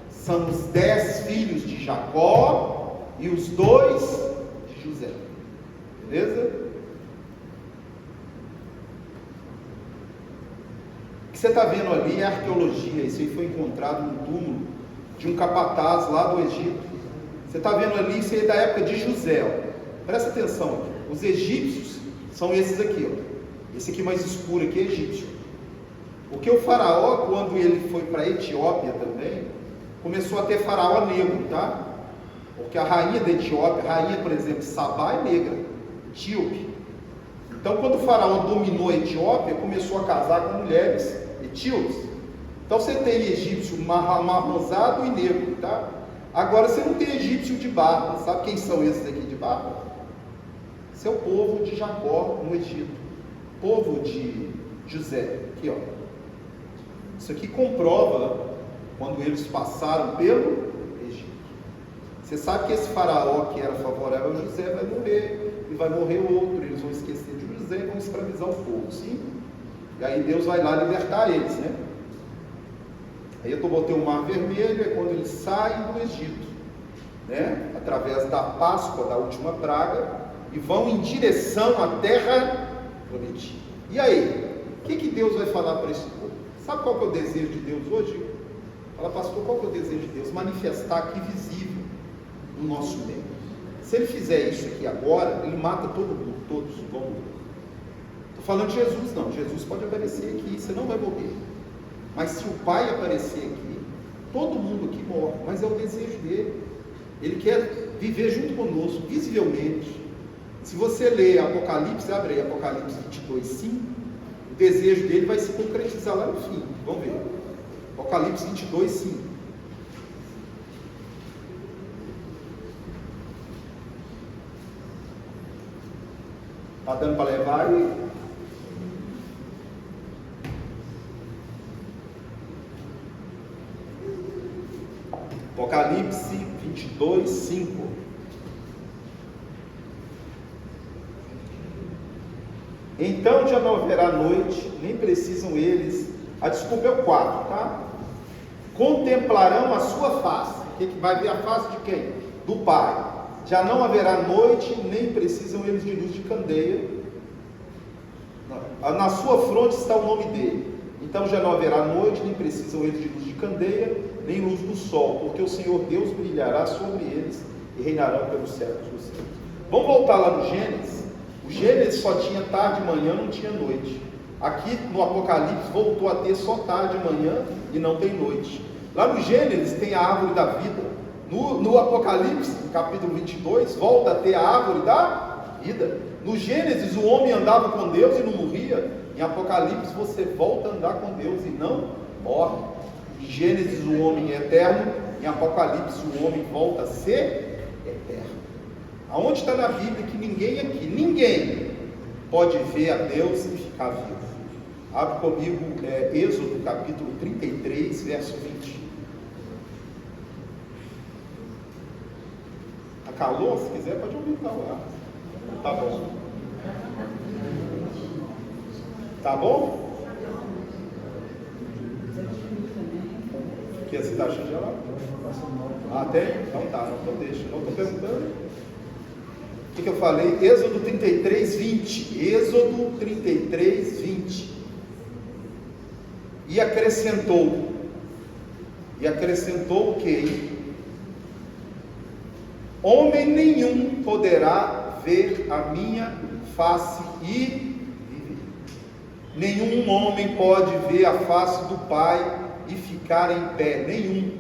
são os 10 filhos de Jacó e os 2 de José. Beleza? O que você está vendo ali é arqueologia. Isso aí foi encontrado no túmulo de um capataz lá do Egito. Você está vendo ali, isso aí é da época de José. Presta atenção aqui. Os egípcios são esses aqui. Esse aqui mais escuro aqui é egípcio. Porque o faraó, quando ele foi para a Etiópia também, começou a ter faraó negro, tá? Porque a rainha da Etiópia, a rainha, por exemplo, Sabá é negra, etíope. Então, quando o faraó dominou a Etiópia, começou a casar com mulheres etíopes. Então, você tem egípcio marronzado e negro, tá? Agora, você não tem egípcio de barba. Sabe quem são esses aqui de barba? Esse é o povo de Jacó no Egito. Povo de José. Aqui, Isso aqui comprova quando eles passaram pelo Egito. Você sabe que esse faraó que era favorável a José vai morrer, e vai morrer outro. Eles vão esquecer de José e vão escravizar o povo, sim? E aí Deus vai lá libertar eles, né? Aí eu botei o Mar Vermelho, é quando eles saem do Egito, né? Através da Páscoa, da última praga, e vão em direção à terra prometida. E aí, o que Deus vai falar para esse povo? Sabe qual que é o desejo de Deus hoje? Fala, pastor, qual que é o desejo de Deus? Manifestar aqui visível no nosso meio. Se ele fizer isso aqui agora, ele mata todo mundo, todos vão morrer. Estou falando de Jesus, não. Jesus pode aparecer aqui, você não vai morrer. Mas se o Pai aparecer aqui, todo mundo aqui morre. Mas é o desejo dele. Ele quer viver junto conosco, visivelmente. Se você ler Apocalipse, abre aí Apocalipse 22:5, desejo dele vai se concretizar lá no fim. Vamos ver. Apocalipse 22, 5. Está dando para levar aí? Apocalipse 22, 5. Então já não haverá noite, nem precisam eles. A desculpa é o 4, tá? Contemplarão a sua face. Que vai ver a face de quem? Do Pai. Já não haverá noite, nem precisam eles de luz de candeia. Na sua fronte está o nome dele. Então já não haverá noite, nem precisam eles de luz de candeia, nem luz do sol, porque o Senhor Deus brilhará sobre eles e reinarão pelos séculos dos séculos. Vamos voltar lá no Gênesis. O Gênesis só tinha tarde e manhã, não tinha noite. Aqui no Apocalipse voltou a ter só tarde e manhã e não tem noite. Lá no Gênesis tem a árvore da vida. No Apocalipse, no capítulo 22, volta a ter a árvore da vida. No Gênesis o homem andava com Deus e não morria. Em Apocalipse você volta a andar com Deus e não morre. Em Gênesis o homem é eterno. Em Apocalipse o homem volta a ser eterno. Aonde está na Bíblia que ninguém pode ver a Deus e ficar vivo? Abre comigo Êxodo capítulo 33, verso 20. Tá calor? Se quiser pode aumentar o ar. Tá bom. Tá bom? O que você está achando gelado? Ah, tem? Então tá, então deixa. Não estou perguntando. O que eu falei? Êxodo 33, 20. Êxodo 33, 20. E acrescentou o quê? Homem nenhum poderá ver a minha face e viver. Nenhum homem pode ver a face do Pai e ficar em pé. Nenhum.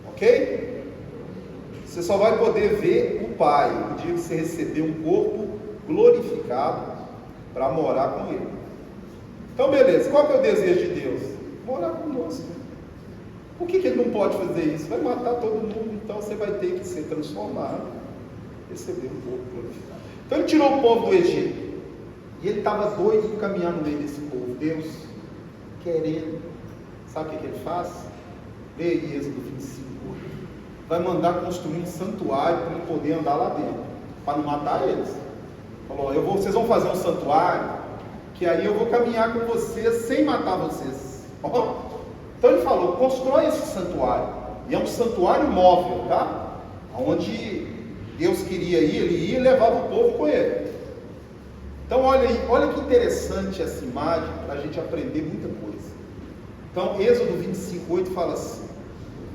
Ok? Você só vai poder ver o Pai no dia que você receber um corpo glorificado para morar com Ele. Então beleza, qual que é o desejo de Deus? Morar conosco. Por que Ele não pode fazer isso? Vai matar todo mundo, então você vai ter que ser transformado, receber um corpo glorificado. Então Ele tirou o povo do Egito, e Ele estava doido de caminhar no meio desse povo. Deus querendo, sabe o que Ele faz? Leia aí Êxodo 25, vai mandar construir um santuário para Ele poder andar lá dentro, para não matar eles. Falou, vocês vão fazer um santuário, que aí eu vou caminhar com vocês sem matar vocês. Então ele falou, constrói esse santuário. E é um santuário móvel, tá? Onde Deus queria ir, Ele ia e levava o povo com Ele. Então olha que interessante essa imagem, para a gente aprender muita coisa. Então Êxodo 25, 8 fala assim: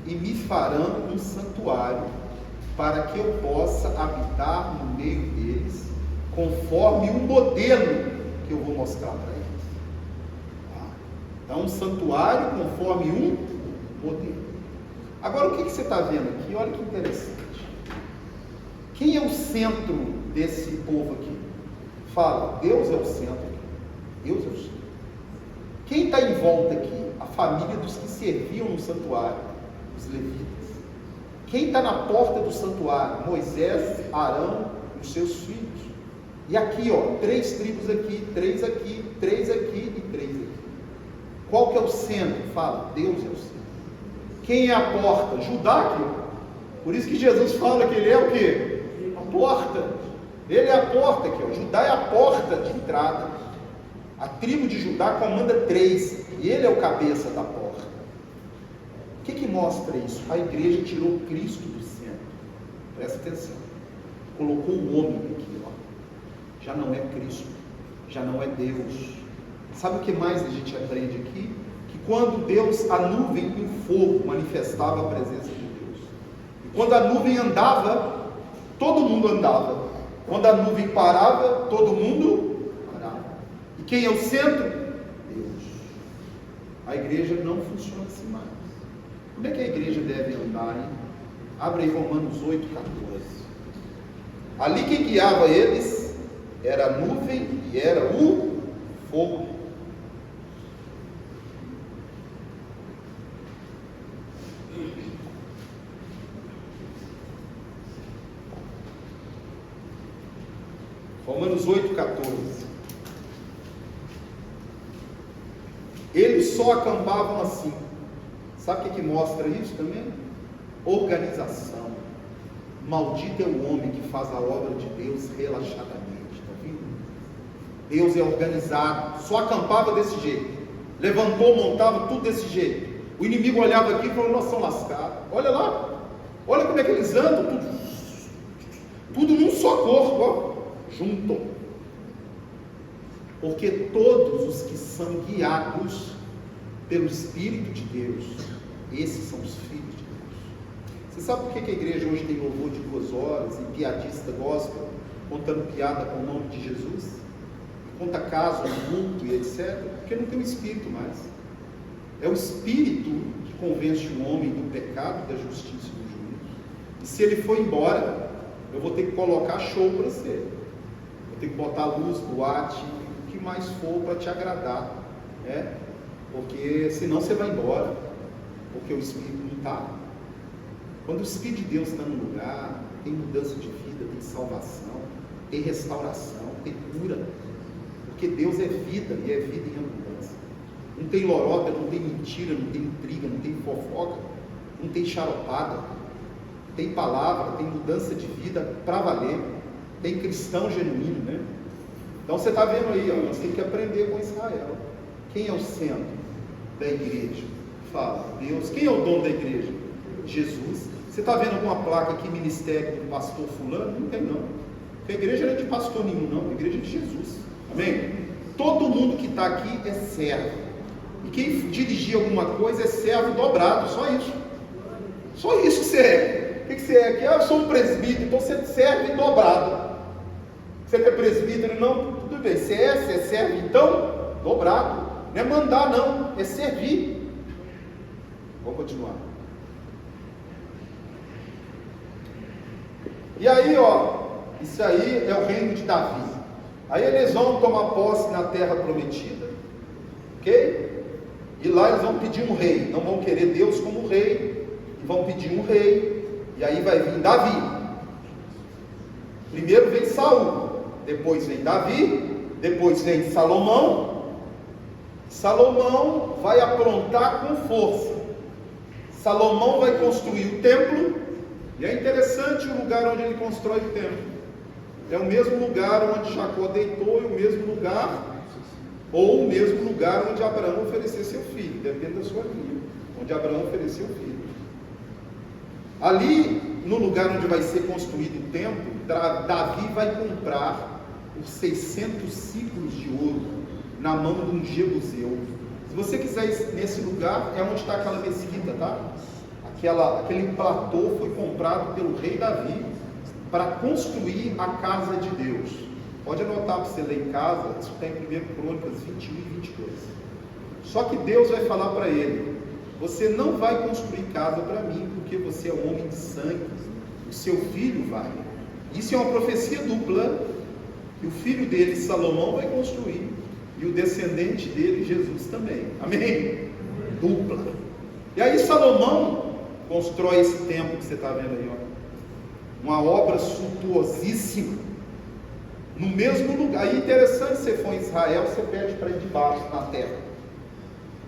e me farão um santuário, para que eu possa habitar no meio deles, conforme um modelo que eu vou mostrar para eles. Então, um santuário conforme um modelo. Agora, o que você está vendo aqui? Olha que interessante. Quem é o centro desse povo aqui? Fala, Deus é o centro. Deus é o centro. Quem está em volta aqui? A família dos que serviam no santuário, os levitas. Quem está na porta do santuário? Moisés, Arão e os seus filhos. E aqui, 3 tribos aqui, 3 aqui, 3 aqui e 3 aqui. Qual que é o centro? Fala, Deus é o centro. Quem é a porta? Judá aqui. Por isso que Jesus fala que Ele é o quê? A porta. Ele é a porta aqui, Judá é a porta de entrada. A tribo de Judá comanda 3, e Ele é o cabeça da porta. O que mostra isso? A igreja tirou Cristo do centro. Presta atenção. Colocou o homem aqui, Já não é Cristo, já não é Deus. Sabe o que mais a gente aprende aqui? Que quando Deus, a nuvem em fogo, manifestava a presença de Deus. E quando a nuvem andava, todo mundo andava. Quando a nuvem parava, todo mundo parava. E quem é o centro? Deus. A igreja não funciona assim mais. Como é que a igreja deve andar, hein? Abre aí Romanos 8, 14. Ali quem guiava eles era a nuvem e era o fogo. Romanos 8,14. Eles só acampavam assim. Sabe o que mostra isso também? Organização. Maldito é o homem que faz a obra de Deus relaxadamente. Está vendo? Deus é organizado. Só acampava desse jeito. Levantou, montava tudo desse jeito. O inimigo olhava aqui e falou: nós somos lascados. Olha lá. Olha como é que eles andam. Tudo num só corpo. Ó, junto. Porque todos os que são guiados pelo Espírito de Deus, esses são os filhos de Deus. Você sabe por que a igreja hoje tem louvor de 2 horas e piadista gospel contando piada com o nome de Jesus? Conta caso, culto e etc. Porque não tem o Espírito mais. É o Espírito que convence o homem do pecado, da justiça e do juízo. E se ele for embora, eu vou ter que colocar show para você. Vou ter que botar luz, boate, o que mais for para te agradar, né? Porque senão você vai embora, porque o Espírito não está. Quando o Espírito de Deus está no lugar, tem mudança de vida, tem salvação, tem restauração, tem cura, porque Deus é vida e é vida em abundância. Não tem lorota, não tem mentira, não tem intriga, não tem fofoca, não tem charopada, tem palavra, tem mudança de vida para valer, tem cristão genuíno, né? Então você está vendo aí, ó, nós temos que aprender com Israel. Quem é o centro da igreja? Fala, Deus. Quem é o dono da igreja? Jesus. Você está vendo alguma placa aqui, ministério do pastor fulano? Não tem não. Porque a igreja não é de pastor nenhum não, a igreja é de Jesus. Amém? Todo mundo que está aqui é servo. E quem dirigir alguma coisa é servo dobrado, só isso. Só isso que você é. O que você é aqui? Eu sou um presbítero, então você serve dobrado. Você que é presbítero, não, tudo bem. Você serve, então, dobrado. Não é mandar, não, é servir. Vamos continuar. E aí, ó, isso aí é o reino de Davi. Aí eles vão tomar posse na terra prometida, ok? E lá eles vão pedir um rei. Não vão querer Deus como rei, e vão pedir um rei. E aí vai vir Davi. Primeiro vem Saul, depois vem Davi, depois vem Salomão. Salomão vai aprontar com força. Salomão vai construir o templo. E é interessante o lugar onde ele constrói o templo. É o mesmo lugar onde Jacó deitou, e o mesmo lugar, ou o mesmo lugar onde Abraão ofereceu seu filho, depende da sua linha, onde Abraão ofereceu o filho. Ali, no lugar onde vai ser construído o templo, Davi vai comprar os 600 ciclos de ouro na mão de um jebuseu. Se você quiser ir nesse lugar, é onde está aquela mesquita, tá? Aquele platô foi comprado pelo rei Davi para construir a casa de Deus. Pode anotar para você ler em casa, isso está em 1 Crônicas 21 e 22. Só que Deus vai falar para ele: você não vai construir casa para mim, porque você é um homem de sangue, o seu filho vai. Isso é uma profecia dupla, que o filho dele, Salomão, vai construir, e o descendente dele, Jesus, também. Amém? Dupla. E aí Salomão constrói esse templo que você está vendo aí, ó. Uma obra suntuosíssima, no mesmo lugar. Aí interessante, se você for em Israel, você pede para ir debaixo, na terra.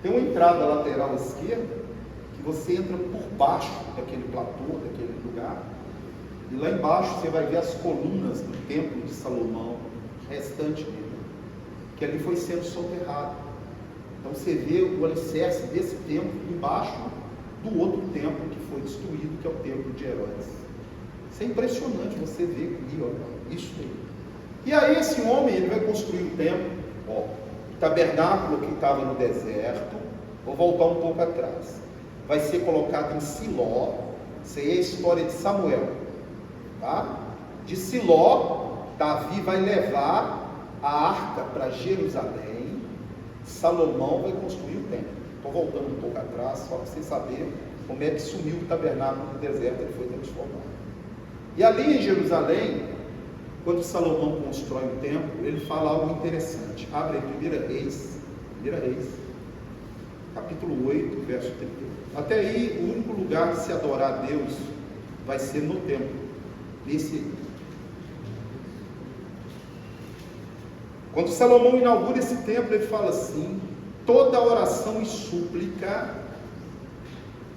Tem uma entrada lateral esquerda, que você entra por baixo daquele platô, daquele lugar, e lá embaixo você vai ver as colunas do templo de Salomão, restante dele, que ali foi sendo soterrado. Então você vê o alicerce desse templo embaixo do outro templo que foi destruído, que é o templo de Herodes. Isso é impressionante, você vê ali, ó, isso aí. E aí esse homem, ele vai construir o templo, ó, o tabernáculo que estava no deserto. Vou voltar um pouco atrás. Vai ser colocado em Siló. Isso aí é a história de Samuel, tá? De Siló, Davi vai levar a arca para Jerusalém. Salomão vai construir o templo. Estou voltando um pouco atrás, só para vocês saberem como é que sumiu o tabernáculo no deserto, ele foi transformado. E ali em Jerusalém, quando Salomão constrói o templo, ele fala algo interessante. Abre aí 1 Reis, capítulo 8, verso 31. Até aí, o único lugar de se adorar a Deus vai ser no templo. Quando Salomão inaugura esse templo, ele fala assim: toda oração e súplica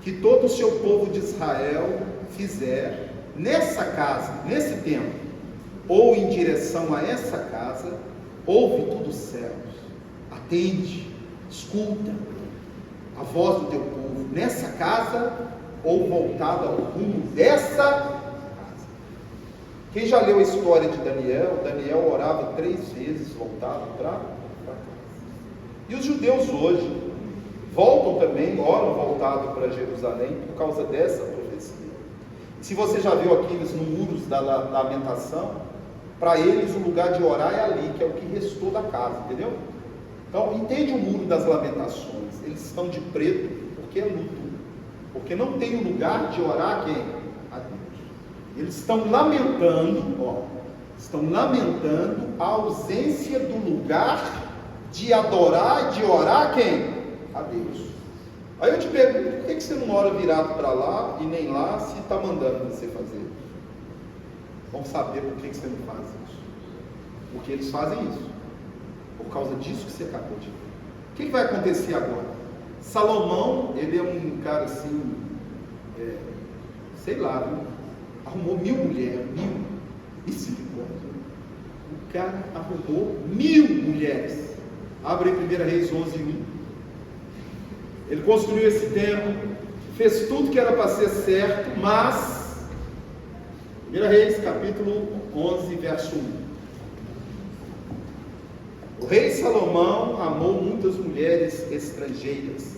que todo o seu povo de Israel fizer nessa casa, nesse templo, ou em direção a essa casa, ouve tu dos céus, atende, escuta a voz do teu povo, nessa casa, ou voltado ao rumo dessa casa. Quem já leu a história de Daniel? Daniel orava 3 vezes voltado para casa. E os judeus hoje voltam também, oram voltado para Jerusalém por causa dessa profecia. Se você já viu aqui nos muros da lamentação, para eles o lugar de orar é ali, que é o que restou da casa, entendeu? Então, entende o muro das lamentações? Eles estão de preto porque é luto, porque não tem um lugar de orar quem? A Deus. Eles estão lamentando, estão lamentando a ausência do lugar de adorar e de orar quem? A Deus. Aí eu te pergunto, por que você não ora virado para lá e nem lá se está mandando você fazer? Vamos saber por que você não faz isso. Porque eles fazem isso. Por causa disso que você acabou de ver. O que vai acontecer agora? Salomão, ele é um cara assim, sei lá, viu? Arrumou 1000 mulheres, 1000. Misericórdia. O cara arrumou 1000 mulheres. Abre aí 1 Reis 11:1. Ele construiu esse templo, fez tudo que era para ser certo, mas 1 Reis capítulo 11, verso 1. O rei Salomão amou muitas mulheres estrangeiras.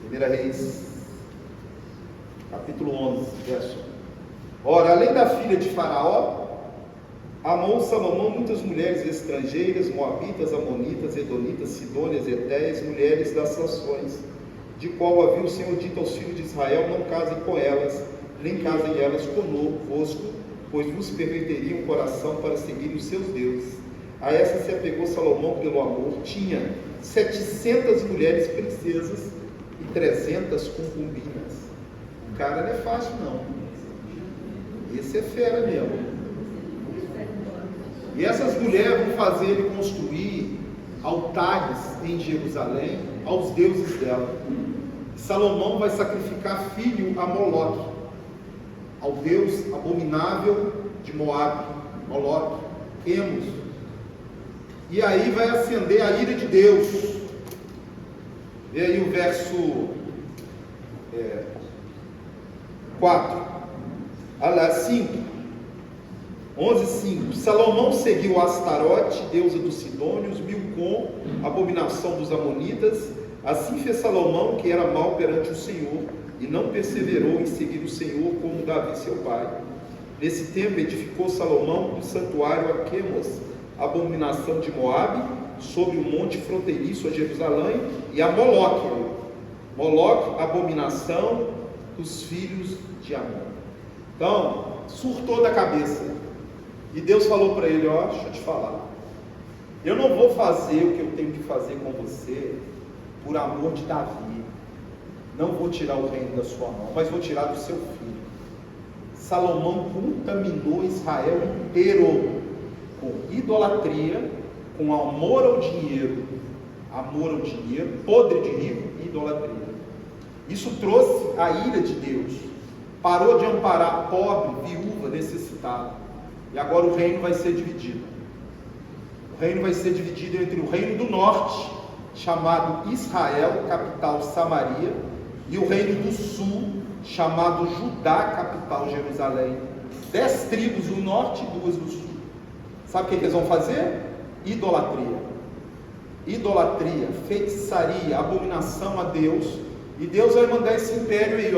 1 Reis capítulo 11, verso 1. Ora, além da filha de Faraó, amou Salomão muitas mulheres estrangeiras, moabitas, amonitas, edonitas, sidônias, etéias, mulheres das nações, de qual havia o Senhor dito aos filhos de Israel: não casem com elas, nem casem elas conosco, pois vos perverteriam o coração para seguir os seus deuses. A essa se apegou Salomão pelo amor. Tinha 700 mulheres princesas e 300 concubinas. O cara não é fácil não. Esse é fera mesmo. E essas mulheres vão fazer ele construir altares em Jerusalém aos deuses dela. Salomão vai sacrificar filho a Moloque, ao deus abominável de Moabe, Moloque, Quemos. E aí vai acender a ira de Deus. Vê aí o verso 4. Olha, 5. 11:5. Salomão seguiu Astarote, deusa dos Sidônios, Milcom, abominação dos Amonitas. Assim fez Salomão, que era mau perante o Senhor, e não perseverou em seguir o Senhor como Davi seu pai. Nesse tempo edificou Salomão o santuário a Quemos, abominação de Moabe, sobre o monte fronteiriço a Jerusalém, e a Moloque, abominação dos filhos de Amon. Então, surtou da cabeça. E Deus falou para ele: deixa eu te falar, eu não vou fazer o que eu tenho que fazer com você por amor de Davi. Não vou tirar o reino da sua mão, mas vou tirar do seu filho. Salomão contaminou Israel inteiro com idolatria, com amor ao dinheiro, podre de rico e idolatria. Isso trouxe a ira de Deus. Parou de amparar pobre, viúva, necessitado. E agora o reino vai ser dividido. O reino vai ser dividido entre o reino do norte, chamado Israel, capital Samaria, e o reino do sul, chamado Judá, capital Jerusalém. 10 tribos do norte e 2 do sul. Sabe o que eles vão fazer? Idolatria, feitiçaria, abominação a Deus. E Deus vai mandar esse império aí,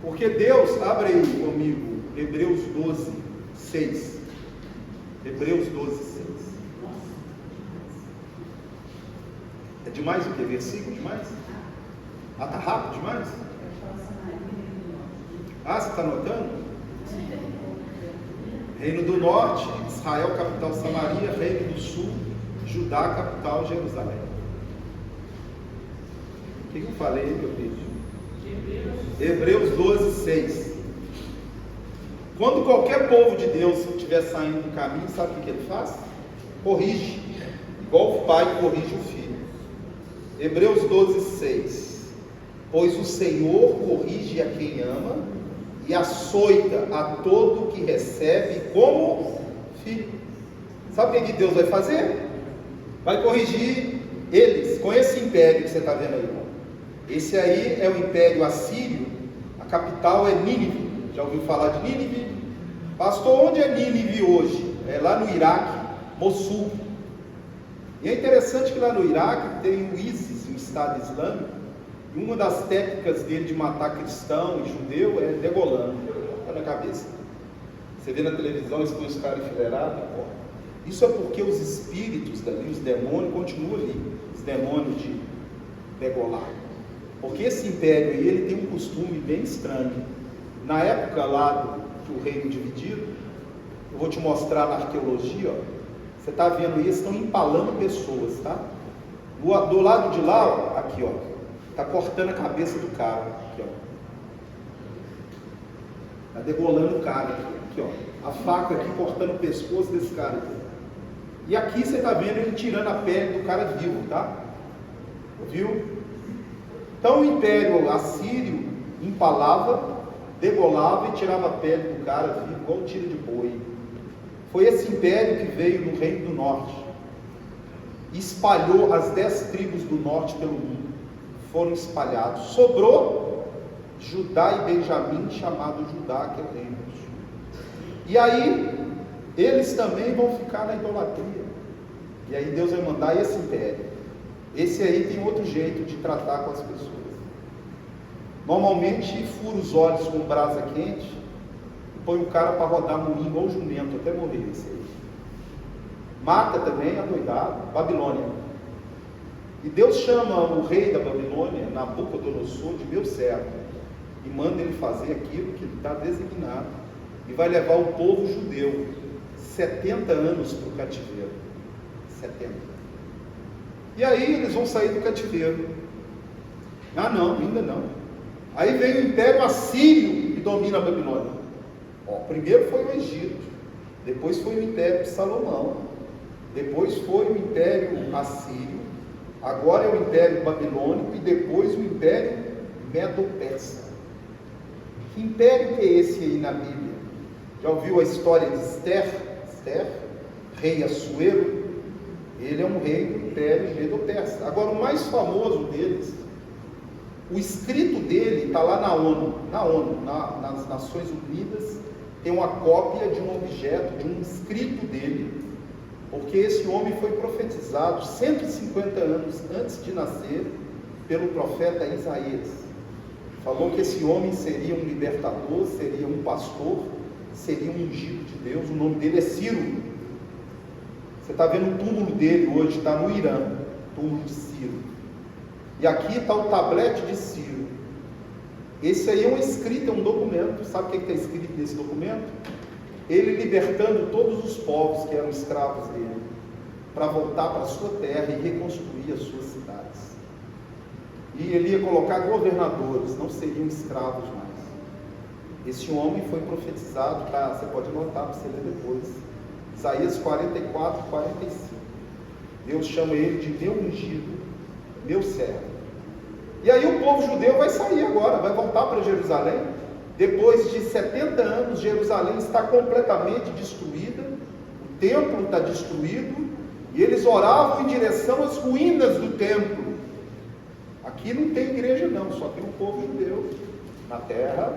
porque Deus, abre aí comigo, Hebreus 12:6. Hebreus 12:6. É demais o que? Versículo demais? Tá rápido demais? Você está anotando? Reino do norte, Israel, capital Samaria. Reino do sul, Judá, capital Jerusalém. O que eu falei, meu filho? Hebreus 12:6. Quando qualquer povo de Deus estiver saindo do caminho, sabe o que ele faz? Corrige, igual o pai corrige o filho. Hebreus 12:6. Pois o Senhor corrige a quem ama e açoita a todo que recebe como filho. Sabe o que Deus vai fazer? Vai corrigir eles com esse império que você está vendo aí. Esse aí é o império assírio. A capital é Nínive. Já ouviu falar de Nínive? Pastor, onde é Nínive hoje? É lá no Iraque, Mossul. E é interessante que lá no Iraque tem o ISIS, o Estado Islâmico, e uma das técnicas dele de matar cristão e judeu é degolando. Está na cabeça. Você vê na televisão, eles põem os caras enfileirados. Isso é porque os espíritos dali, os demônios, continuam ali. Os demônios de degolar. Porque esse império aí, ele tem um costume bem estranho. Na época lá do reino dividido, eu vou te mostrar na arqueologia, ó, você está vendo aí, eles estão empalando pessoas, tá? Do lado de lá, ó, aqui, ó, está cortando a cabeça do cara, aqui, ó. Está degolando o cara aqui, ó. A faca aqui cortando o pescoço desse cara aqui. E aqui você está vendo ele tirando a pele do cara vivo, tá? Viu? Então o império assírio empalava, degolava e tirava a pele do cara vivo, igual tiro de boi. Foi esse império que veio no reino do norte. Espalhou as 10 tribos do norte pelo mundo. Foram espalhados. Sobrou Judá e Benjamim, chamado Judá, que é o reino. E aí, eles também vão ficar na idolatria. E aí Deus vai mandar esse império. Esse aí tem outro jeito de tratar com as pessoas. Normalmente fura os olhos com brasa quente e põe o cara para rodar moinho igual jumento até morrer. Esse aí. Mata também, adoidado, Babilônia. E Deus chama o rei da Babilônia, Nabucodonosor, de meu servo, e manda ele fazer aquilo que ele está designado, e vai levar o povo judeu 70 anos para o cativeiro. 70. E aí eles vão sair do cativeiro. Ah não, ainda não. Aí vem o império assírio e domina a Babilônia. Ó, primeiro foi o Egito, depois foi o império de Salomão, depois foi o império assírio, agora é o império babilônico e depois o império medo-persa. Que império que é esse aí na Bíblia? Já ouviu a história de Esther, rei Assuero? Ele é um rei do império medo-persa. Agora o mais famoso deles, o escrito dele está lá na ONU, nas Nações Unidas, tem uma cópia de um objeto, de um escrito dele, porque esse homem foi profetizado 150 anos antes de nascer pelo profeta Isaías. Falou que esse homem seria um libertador, seria um pastor, seria um ungido de Deus. O nome dele é Ciro. Você está vendo o túmulo dele hoje, está no Irã, túmulo de Ciro. E aqui está o tablete de Ciro. Esse aí é um escrito, é um documento. Sabe o que está escrito nesse documento? Ele libertando todos os povos que eram escravos dele, para voltar para a sua terra e reconstruir as suas cidades. E ele ia colocar governadores, não seriam escravos mais. Esse homem foi profetizado, tá? Você pode anotar para você ler depois. Isaías 44, 45. Deus chama ele de meu ungido, meu servo. E aí o povo judeu vai sair agora, vai voltar para Jerusalém. Depois de 70 anos, Jerusalém está completamente destruída, o templo está destruído, e eles oravam em direção às ruínas do templo. Aqui não tem igreja não, só tem um povo judeu na terra,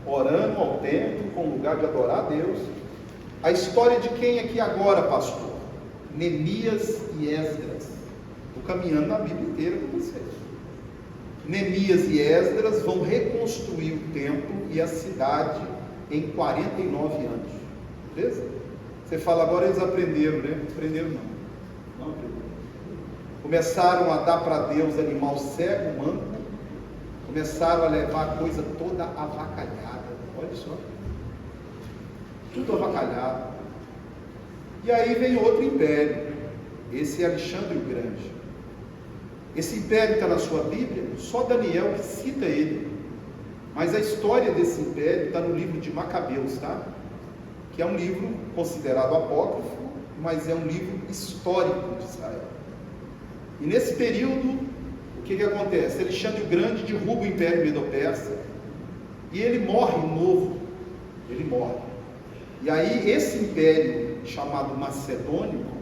orando ao templo, com lugar de adorar a Deus. A história de quem aqui agora, pastor? Neemias e Esdras. Estou caminhando na Bíblia inteira com vocês. Neemias e Esdras vão reconstruir o templo e a cidade em 49 anos. Beleza? Você fala, agora eles aprenderam, né? Aprenderam não. Não aprenderam. Começaram a dar para Deus animal cego, manco. Começaram a levar a coisa toda avacalhada. Olha só. Tudo avacalhado. E aí vem outro império. Esse é Alexandre o Grande. Esse império está na sua Bíblia, só Daniel que cita ele. Mas a história desse império está no livro de Macabeus, tá? que é um livro considerado apócrifo, mas é um livro histórico de Israel. E nesse período, o que acontece? Alexandre o Grande derruba o Império Medo-Persa e ele morre novo. Ele morre. E aí esse império, chamado Macedônico,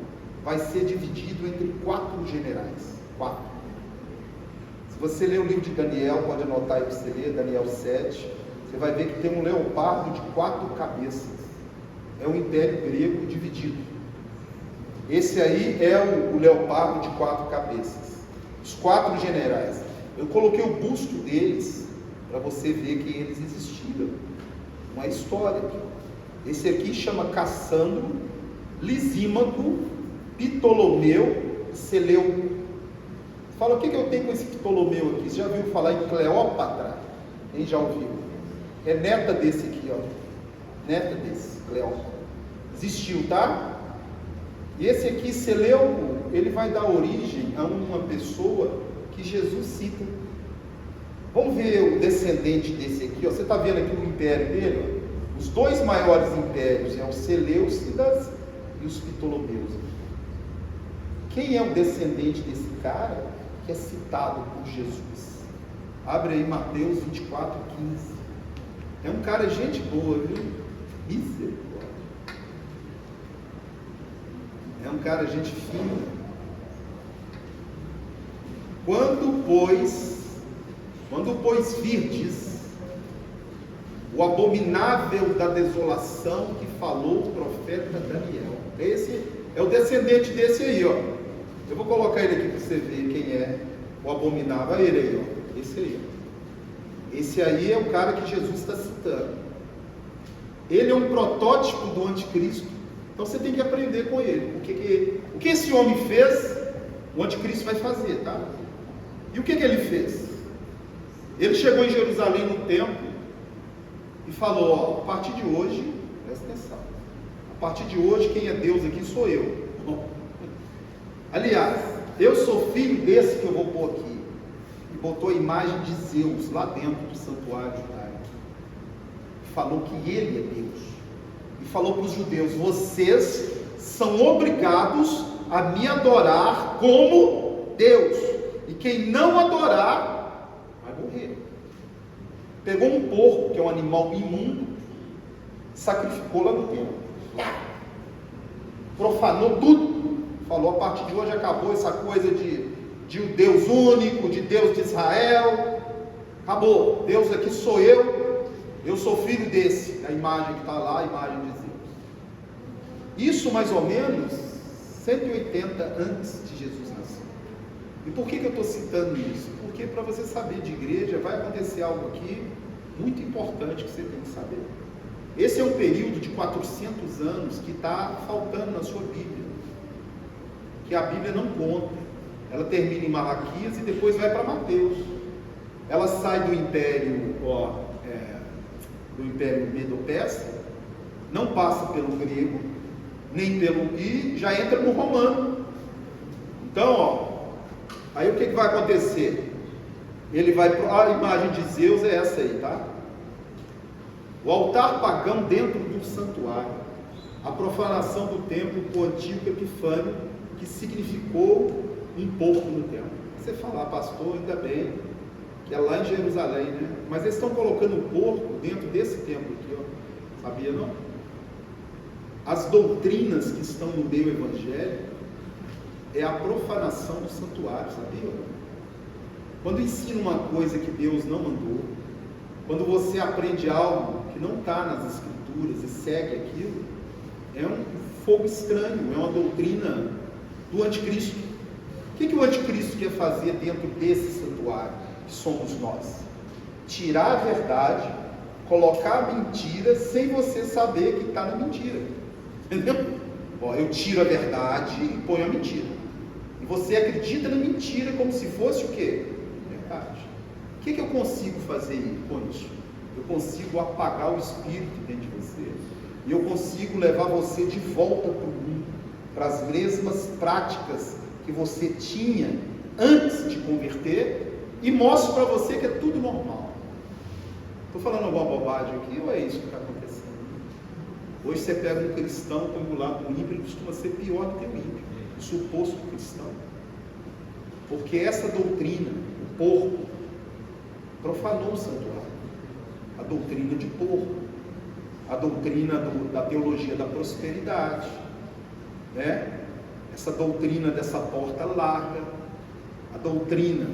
vai ser dividido entre 4 generais. 4. Se você ler o livro de Daniel, pode anotar aí para você ler, Daniel 7, você vai ver que tem um leopardo de 4 cabeças. É um império grego dividido. Esse aí é o leopardo de 4 cabeças. Os 4 generais. Eu coloquei o busto deles para você ver que eles existiram. Uma história aqui. Esse aqui chama Cassandro, Lisímaco, Ptolomeu e Seleuco. Fala, o que eu tenho com esse Ptolomeu aqui? Você já ouviu falar em Cleópatra? Quem já ouviu? É neta desse aqui, ó. Neta desse, Cleópatra. Existiu, tá? E esse aqui, Seleuco, ele vai dar origem a uma pessoa que Jesus cita. Vamos ver o descendente desse aqui, ó. Você está vendo aqui o império dele? Ó? Os 2 maiores impérios é os Seleucidas e os Ptolomeus. Quem é o descendente desse cara que é citado por Jesus? Abre aí Mateus 24:15. É um cara gente boa, viu? Misericórdia. É um cara gente fina. Quando, pois, virdes o abominável da desolação que falou o profeta Daniel. Esse é o descendente desse aí, ó. Eu vou colocar ele aqui para você ver quem é o abominável. Olha ele aí, ó. Esse aí, ó. Esse aí é o cara que Jesus está citando. Ele é um protótipo do anticristo. Então você tem que aprender com ele. O que esse homem fez, o anticristo vai fazer, tá? E o que ele fez? Ele chegou em Jerusalém no templo e falou, ó, a partir de hoje, presta atenção, a partir de hoje quem é Deus aqui sou eu. Aliás, eu sou filho desse que eu vou pôr aqui. E botou a imagem de Zeus lá dentro do santuário judaico. Falou que ele é Deus. E falou para os judeus, vocês são obrigados a me adorar como Deus. E quem não adorar, vai morrer. Pegou um porco, que é um animal imundo, sacrificou lá no templo. Profanou tudo. Falou, a partir de hoje acabou essa coisa de um Deus único, de Deus de Israel. Acabou. Deus aqui sou eu sou filho desse. A imagem que está lá, a imagem de Zeus. Isso mais ou menos 180 antes de Jesus nascer. E por que eu estou citando isso? Porque para você saber de igreja, vai acontecer algo aqui muito importante que você tem que saber. Esse é um período de 400 anos que está faltando na sua Bíblia, que a Bíblia não conta. Ela termina em Malaquias e depois vai para Mateus. Ela sai do império, do império Medo-Persa, não passa pelo grego, nem e já entra no romano. Então, aí o que vai acontecer? Ele vai para a imagem de Zeus, é essa aí, tá? O altar pagão dentro do santuário, a profanação do templo por Antíoco Epifânio, que significou um porco no templo. Você falar, pastor, ainda bem que é lá em Jerusalém, né? Mas eles estão colocando o porco dentro desse templo aqui, ó. Sabia não? As doutrinas que estão no meio evangélico é a profanação do santuário, sabia? Quando ensina uma coisa que Deus não mandou, quando você aprende algo que não está nas escrituras e segue aquilo, é um fogo estranho, é uma doutrina do anticristo. O que o anticristo quer fazer dentro desse santuário, que somos nós? Tirar a verdade, colocar a mentira, sem você saber que está na mentira. Entendeu? Eu tiro a verdade e ponho a mentira. E você acredita na mentira como se fosse o quê? Verdade. O que eu consigo fazer com isso? Eu consigo apagar o espírito dentro de você. E eu consigo levar você de volta para o mundo, para as mesmas práticas que você tinha antes de converter, e mostro para você que é tudo normal. Estou falando alguma bobagem aqui ou é isso que está acontecendo? Hoje você pega um cristão, põe do lado do ímpio, ele costuma ser pior do que o ímpio, o suposto cristão. Porque essa doutrina, o porco, profanou o santuário. A doutrina de porco, a doutrina da teologia da prosperidade, né? Essa doutrina dessa porta larga, a doutrina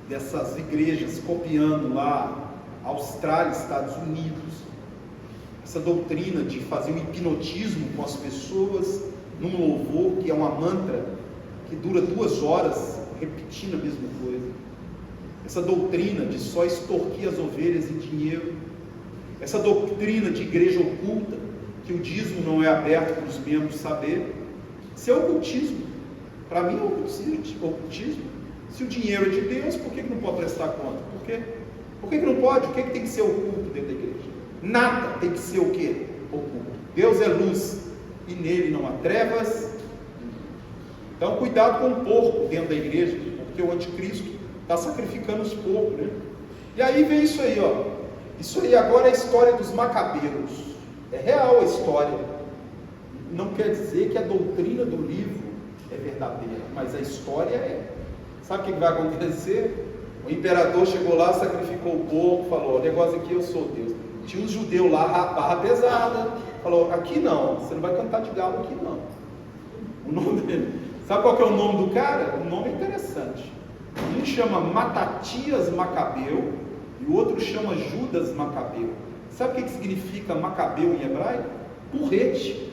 dessas igrejas copiando lá Austrália, Estados Unidos, essa doutrina de fazer um hipnotismo com as pessoas num louvor que é uma mantra que dura 2 horas repetindo a mesma coisa, essa doutrina de só extorquir as ovelhas em dinheiro, essa doutrina de igreja oculta, que o dízimo não é aberto para os membros saber. Isso é ocultismo. Para mim é ocultismo. Se o dinheiro é de Deus, por que não pode prestar conta? Por quê? Por que não pode? O que tem que ser oculto dentro da igreja? Nada tem que ser o quê? Oculto. Deus é luz e nele não há trevas. Então cuidado com o porco dentro da igreja, porque o anticristo está sacrificando os porcos, né? E aí vem isso aí, ó. Isso aí agora é a história dos macabeus. É real a história. Não quer dizer que a doutrina do livro é verdadeira, mas a história é. Sabe o que vai acontecer? O imperador chegou lá, sacrificou o porco, falou: o negócio aqui, eu sou Deus. Tinha uns judeus lá, barra pesada, falou: aqui não, você não vai cantar de galo aqui não. O nome dele, sabe qual que é o nome do cara? O nome é interessante. Um chama Matatias Macabeu e o outro chama Judas Macabeu. Sabe o que significa Macabeu em hebraico? Porrete.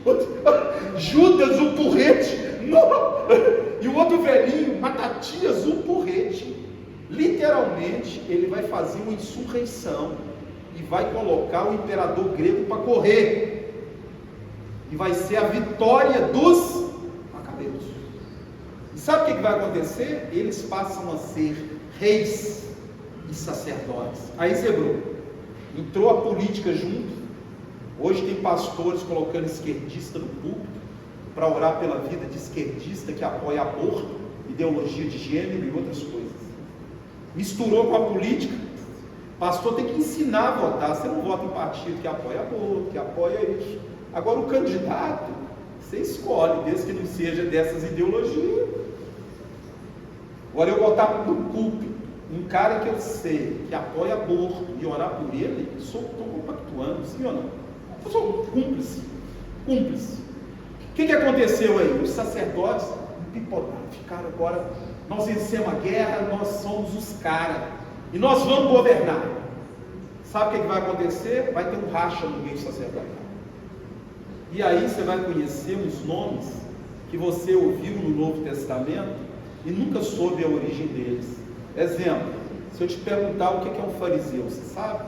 Judas o porrete. Não. E o outro velhinho, Matatias o porrete. Literalmente ele vai fazer uma insurreição e vai colocar o imperador grego para correr, e vai ser a vitória dos macabeus. E sabe o que vai acontecer? Eles passam a ser reis e sacerdotes. Aí zebrou, entrou a política junto. Hoje tem pastores colocando esquerdista no púlpito para orar pela vida de esquerdista que apoia aborto, ideologia de gênero e outras coisas. Misturou com a política. Pastor tem que ensinar a votar. Você não vota em partido que apoia aborto, que apoia isso. Agora o candidato, você escolhe, desde que não seja dessas ideologias. Agora eu botar no púlpito um cara que eu sei que apoia aborto e orar por ele, estou compactuando, sim ou não? Eu sou cúmplice. O que aconteceu aí? Os sacerdotes pipocaram, ficaram agora, nós vencemos a guerra, nós somos os caras, e nós vamos governar. Sabe o que vai acontecer? Vai ter um racha no meio sacerdotal. E aí você vai conhecer uns nomes que você ouviu no Novo Testamento e nunca soube a origem deles. Exemplo, se eu te perguntar o que é um fariseu, você sabe?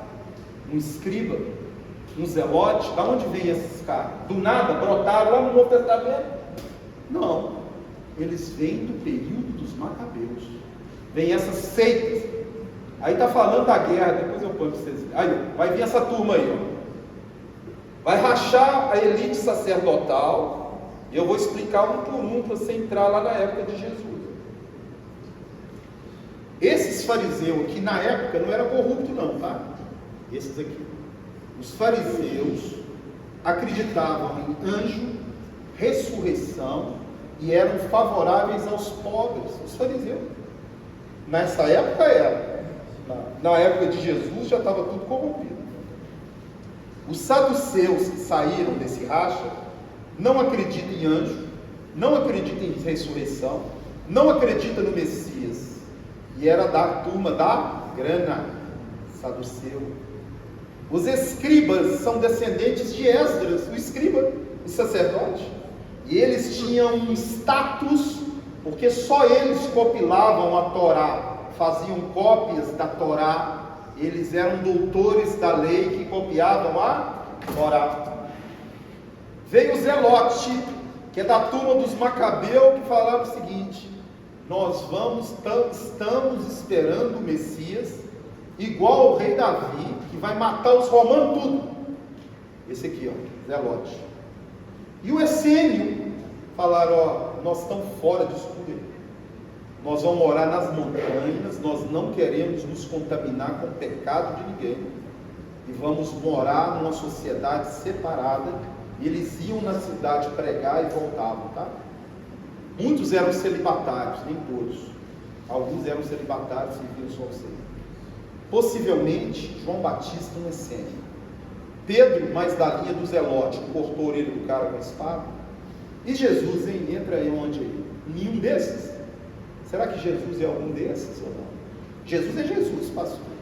Um escriba? Um zelote? Da onde vem esses caras? Do nada? Brotaram lá no Novo Testamento? Não. Eles vêm do período dos macabeus. Vem essas seitas. Aí está falando da guerra, depois eu ponho para vocês. Aí vai vir essa turma aí, ó. Vai rachar a elite sacerdotal. E eu vou explicar um por um para você entrar lá na época de Jesus. Esses fariseus aqui na época não era corrupto não, tá? Esses aqui. Os fariseus acreditavam em anjo, ressurreição e eram favoráveis aos pobres. Os fariseus. Nessa época era. Na época de Jesus já estava tudo corrompido. Os saduceus que saíram desse racha não acreditam em anjo, não acreditam em ressurreição, não acreditam no Messias. E era da turma da grana, saduceu. Os escribas são descendentes de Esdras, o escriba, o sacerdote. E eles tinham um status, porque só eles compilavam a Torá, faziam cópias da Torá. Eles eram doutores da lei que copiavam a Torá. Veio o Zelote, que é da turma dos Macabeus, que falava o seguinte: nós estamos esperando o Messias, igual ao rei Davi, que vai matar os romanos tudo. Esse aqui, ó, Zelote. E o Essênio falaram: ó, nós estamos fora disso tudo. Nós vamos morar nas montanhas, nós não queremos nos contaminar com o pecado de ninguém. e vamos morar numa sociedade separada. E eles iam na cidade pregar e voltavam, tá? Muitos eram celibatários, nem todos. Alguns eram celibatários e viviam só o Senhor. Possivelmente, João Batista um essênio. Pedro, mais da linha do Zelote, cortou a orelha do cara com a espada. E Jesus, hein? Entra aí onde aí? Nenhum desses? Será que Jesus é algum desses ou não? Jesus é Jesus, pastor.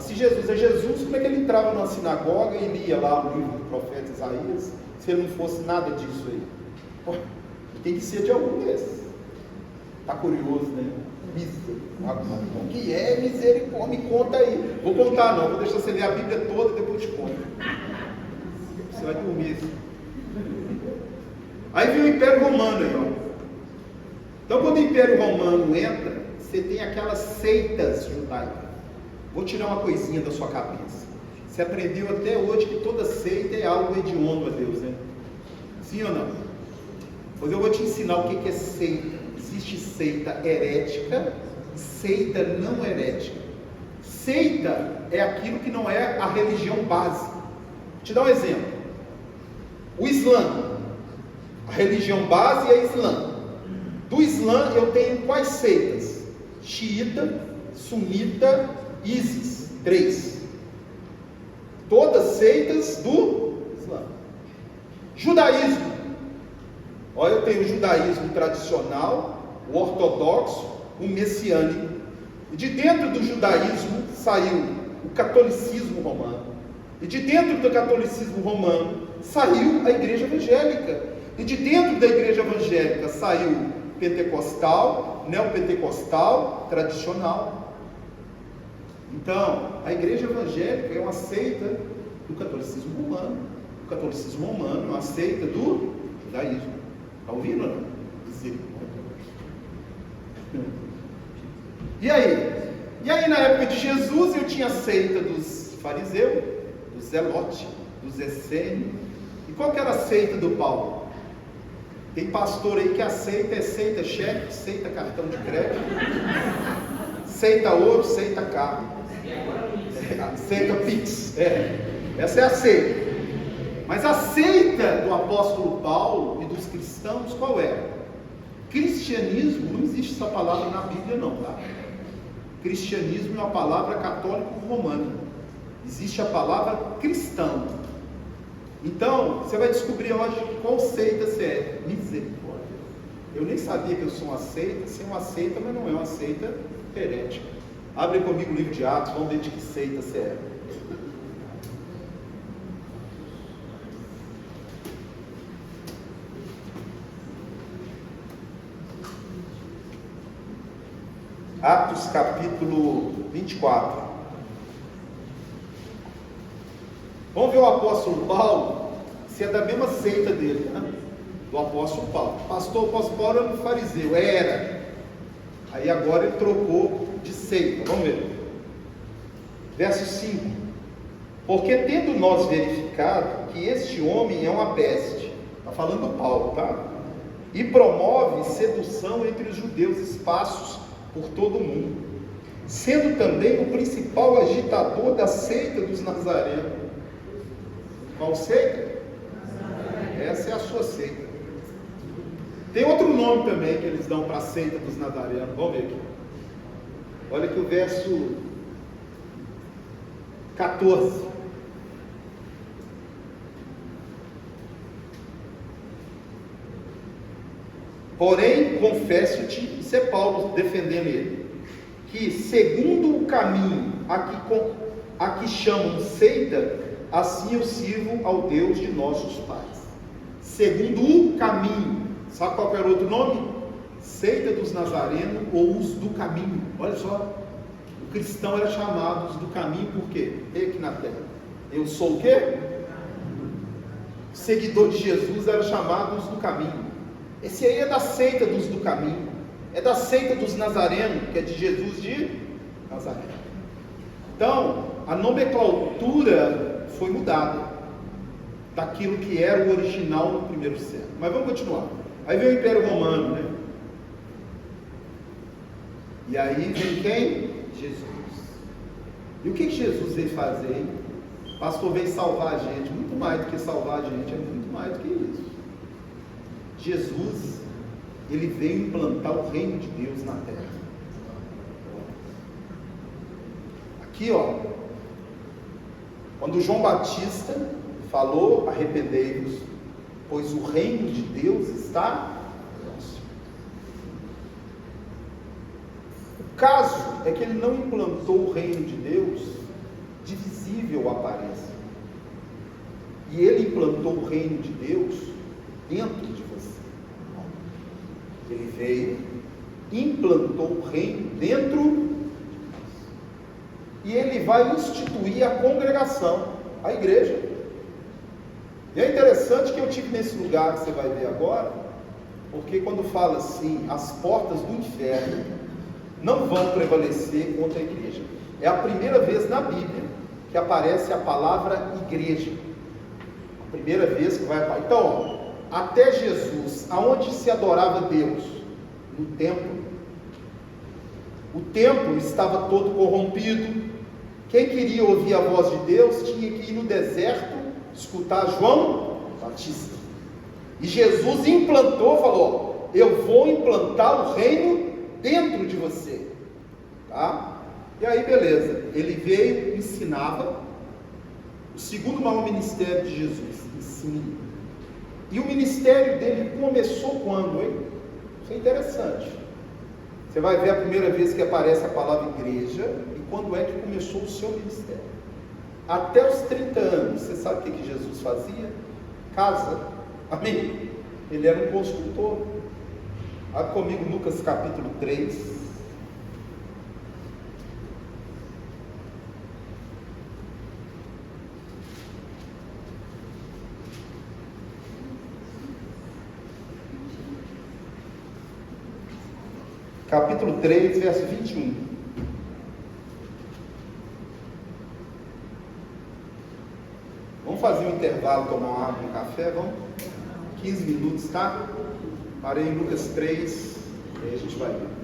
Se Jesus é Jesus, como é que ele entrava numa sinagoga e lia lá o livro do profeta Isaías, se ele não fosse nada disso aí? Pô, tem que ser de algum desses. Está curioso, né? O que é misericórdia? Me conta aí. Vou contar não, vou deixar você ler a Bíblia toda e depois te conto. Você vai dormir. Aí vem o Império Romano aí, ó. Então quando o Império Romano entra, você tem aquelas seitas judaicas. Vou tirar uma coisinha da sua cabeça. Você aprendeu até hoje que toda seita é algo hediondo a Deus, né? Sim ou não? Pois eu vou te ensinar o que é seita. Existe seita herética, seita não herética. Seita é aquilo que não é a religião básica. Vou te dar um exemplo. O Islã. A religião base é Islã. Do Islã eu tenho quais seitas? Xiita, Sunita, ISIS. 3. Todas seitas do Islã. Judaísmo. Olha, eu tenho o judaísmo tradicional, o ortodoxo, o messiânico. E de dentro do judaísmo saiu o catolicismo romano. E de dentro do catolicismo romano saiu a igreja evangélica. E de dentro da igreja evangélica saiu pentecostal, neopentecostal, tradicional. Então, a igreja evangélica é uma seita do catolicismo romano. O catolicismo romano é uma seita do judaísmo. Está ouvindo ou não? E aí? E aí, na época de Jesus, eu tinha a seita dos fariseus, dos zelotes, dos essênios. E qual que era a seita do Paulo? Tem pastor aí que aceita, é seita cheque, seita cartão de crédito, seita ouro, seita carne, seita pix. Essa é a seita. Mas a seita do apóstolo Paulo e dos cristãos, qual é? Cristianismo, não existe essa palavra na Bíblia não, tá? Cristianismo é uma palavra católico-romana. Existe a palavra cristão. Então, você vai descobrir hoje qual seita você é. Misericórdia. Eu nem sabia que eu sou uma seita, ser uma seita, mas não é uma seita herética. Abre comigo o livro de Atos, vamos ver de que seita você é. Atos capítulo 24. Vamos ver o apóstolo Paulo, se é da mesma seita dele, né? Do apóstolo Paulo. O apóstolo Paulo era um fariseu, era. Aí agora ele trocou de seita, vamos ver. Verso 5. Porque tendo nós verificado que este homem é uma peste, está falando do Paulo, tá? E promove sedução entre os judeus espaços por todo o mundo, sendo também o principal agitador da seita dos nazarenos. Qual seita? Essa é a sua seita. Tem outro nome também que eles dão para a seita dos nazarenos. Vamos ver aqui. Olha aqui o verso 14. Porém, confesso-te, isso é Paulo defendendo ele, que segundo o caminho a que chamam seita, assim eu sirvo ao Deus de nossos pais. Segundo o caminho, sabe qual era o outro nome? Seita dos nazarenos ou os do caminho. Olha só, o cristão era chamado os do caminho por quê? Aqui na terra. Eu sou o quê? Seguidor de Jesus era chamado os do caminho. Esse aí é da seita dos do caminho, é da seita dos nazarenos, que é de Jesus de Nazaré. Então, a nomenclatura foi mudada daquilo que era o original no primeiro século. Mas vamos continuar. Aí vem o Império Romano, né? E aí vem quem? Jesus. E o que Jesus veio fazer? pastor veio salvar a gente. Muito mais do que salvar a gente, é muito mais do que isso. Jesus, ele veio implantar o reino de Deus na terra. Aqui, ó, quando João Batista falou: arrependei-vos, pois o reino de Deus está próximo. O caso é que ele não implantou o reino de Deus de visível aparência. E ele implantou o reino de Deus dentro de você. Ele veio, implantou o reino dentro de nós. E ele vai instituir a congregação, a igreja. E é interessante que eu tive nesse lugar que você vai ver agora, porque quando fala assim, as portas do inferno não vão prevalecer contra a igreja. É a primeira vez na Bíblia que aparece a palavra igreja. A primeira vez que vai aparecer. Então, até Jesus, aonde se adorava Deus? No templo. O templo estava todo corrompido. Quem queria ouvir a voz de Deus tinha que ir no deserto escutar João Batista. E Jesus implantou, falou: eu vou implantar o reino dentro de você, tá? E aí beleza, ele veio, ensinava. O segundo maior ministério de Jesus, ensino. E o ministério dele começou quando, hein? Isso é interessante. Você vai ver a primeira vez que aparece a palavra igreja e quando é que começou o seu ministério. Até os 30 anos, você sabe o que Jesus fazia? Casa. Amém? Ele era um construtor. Olha comigo Lucas capítulo 3. Capítulo 3, verso 21. Vamos fazer um intervalo, tomar uma água, um café, vamos? 15 minutos, tá? Parei em Lucas 3, e aí a gente vai ver.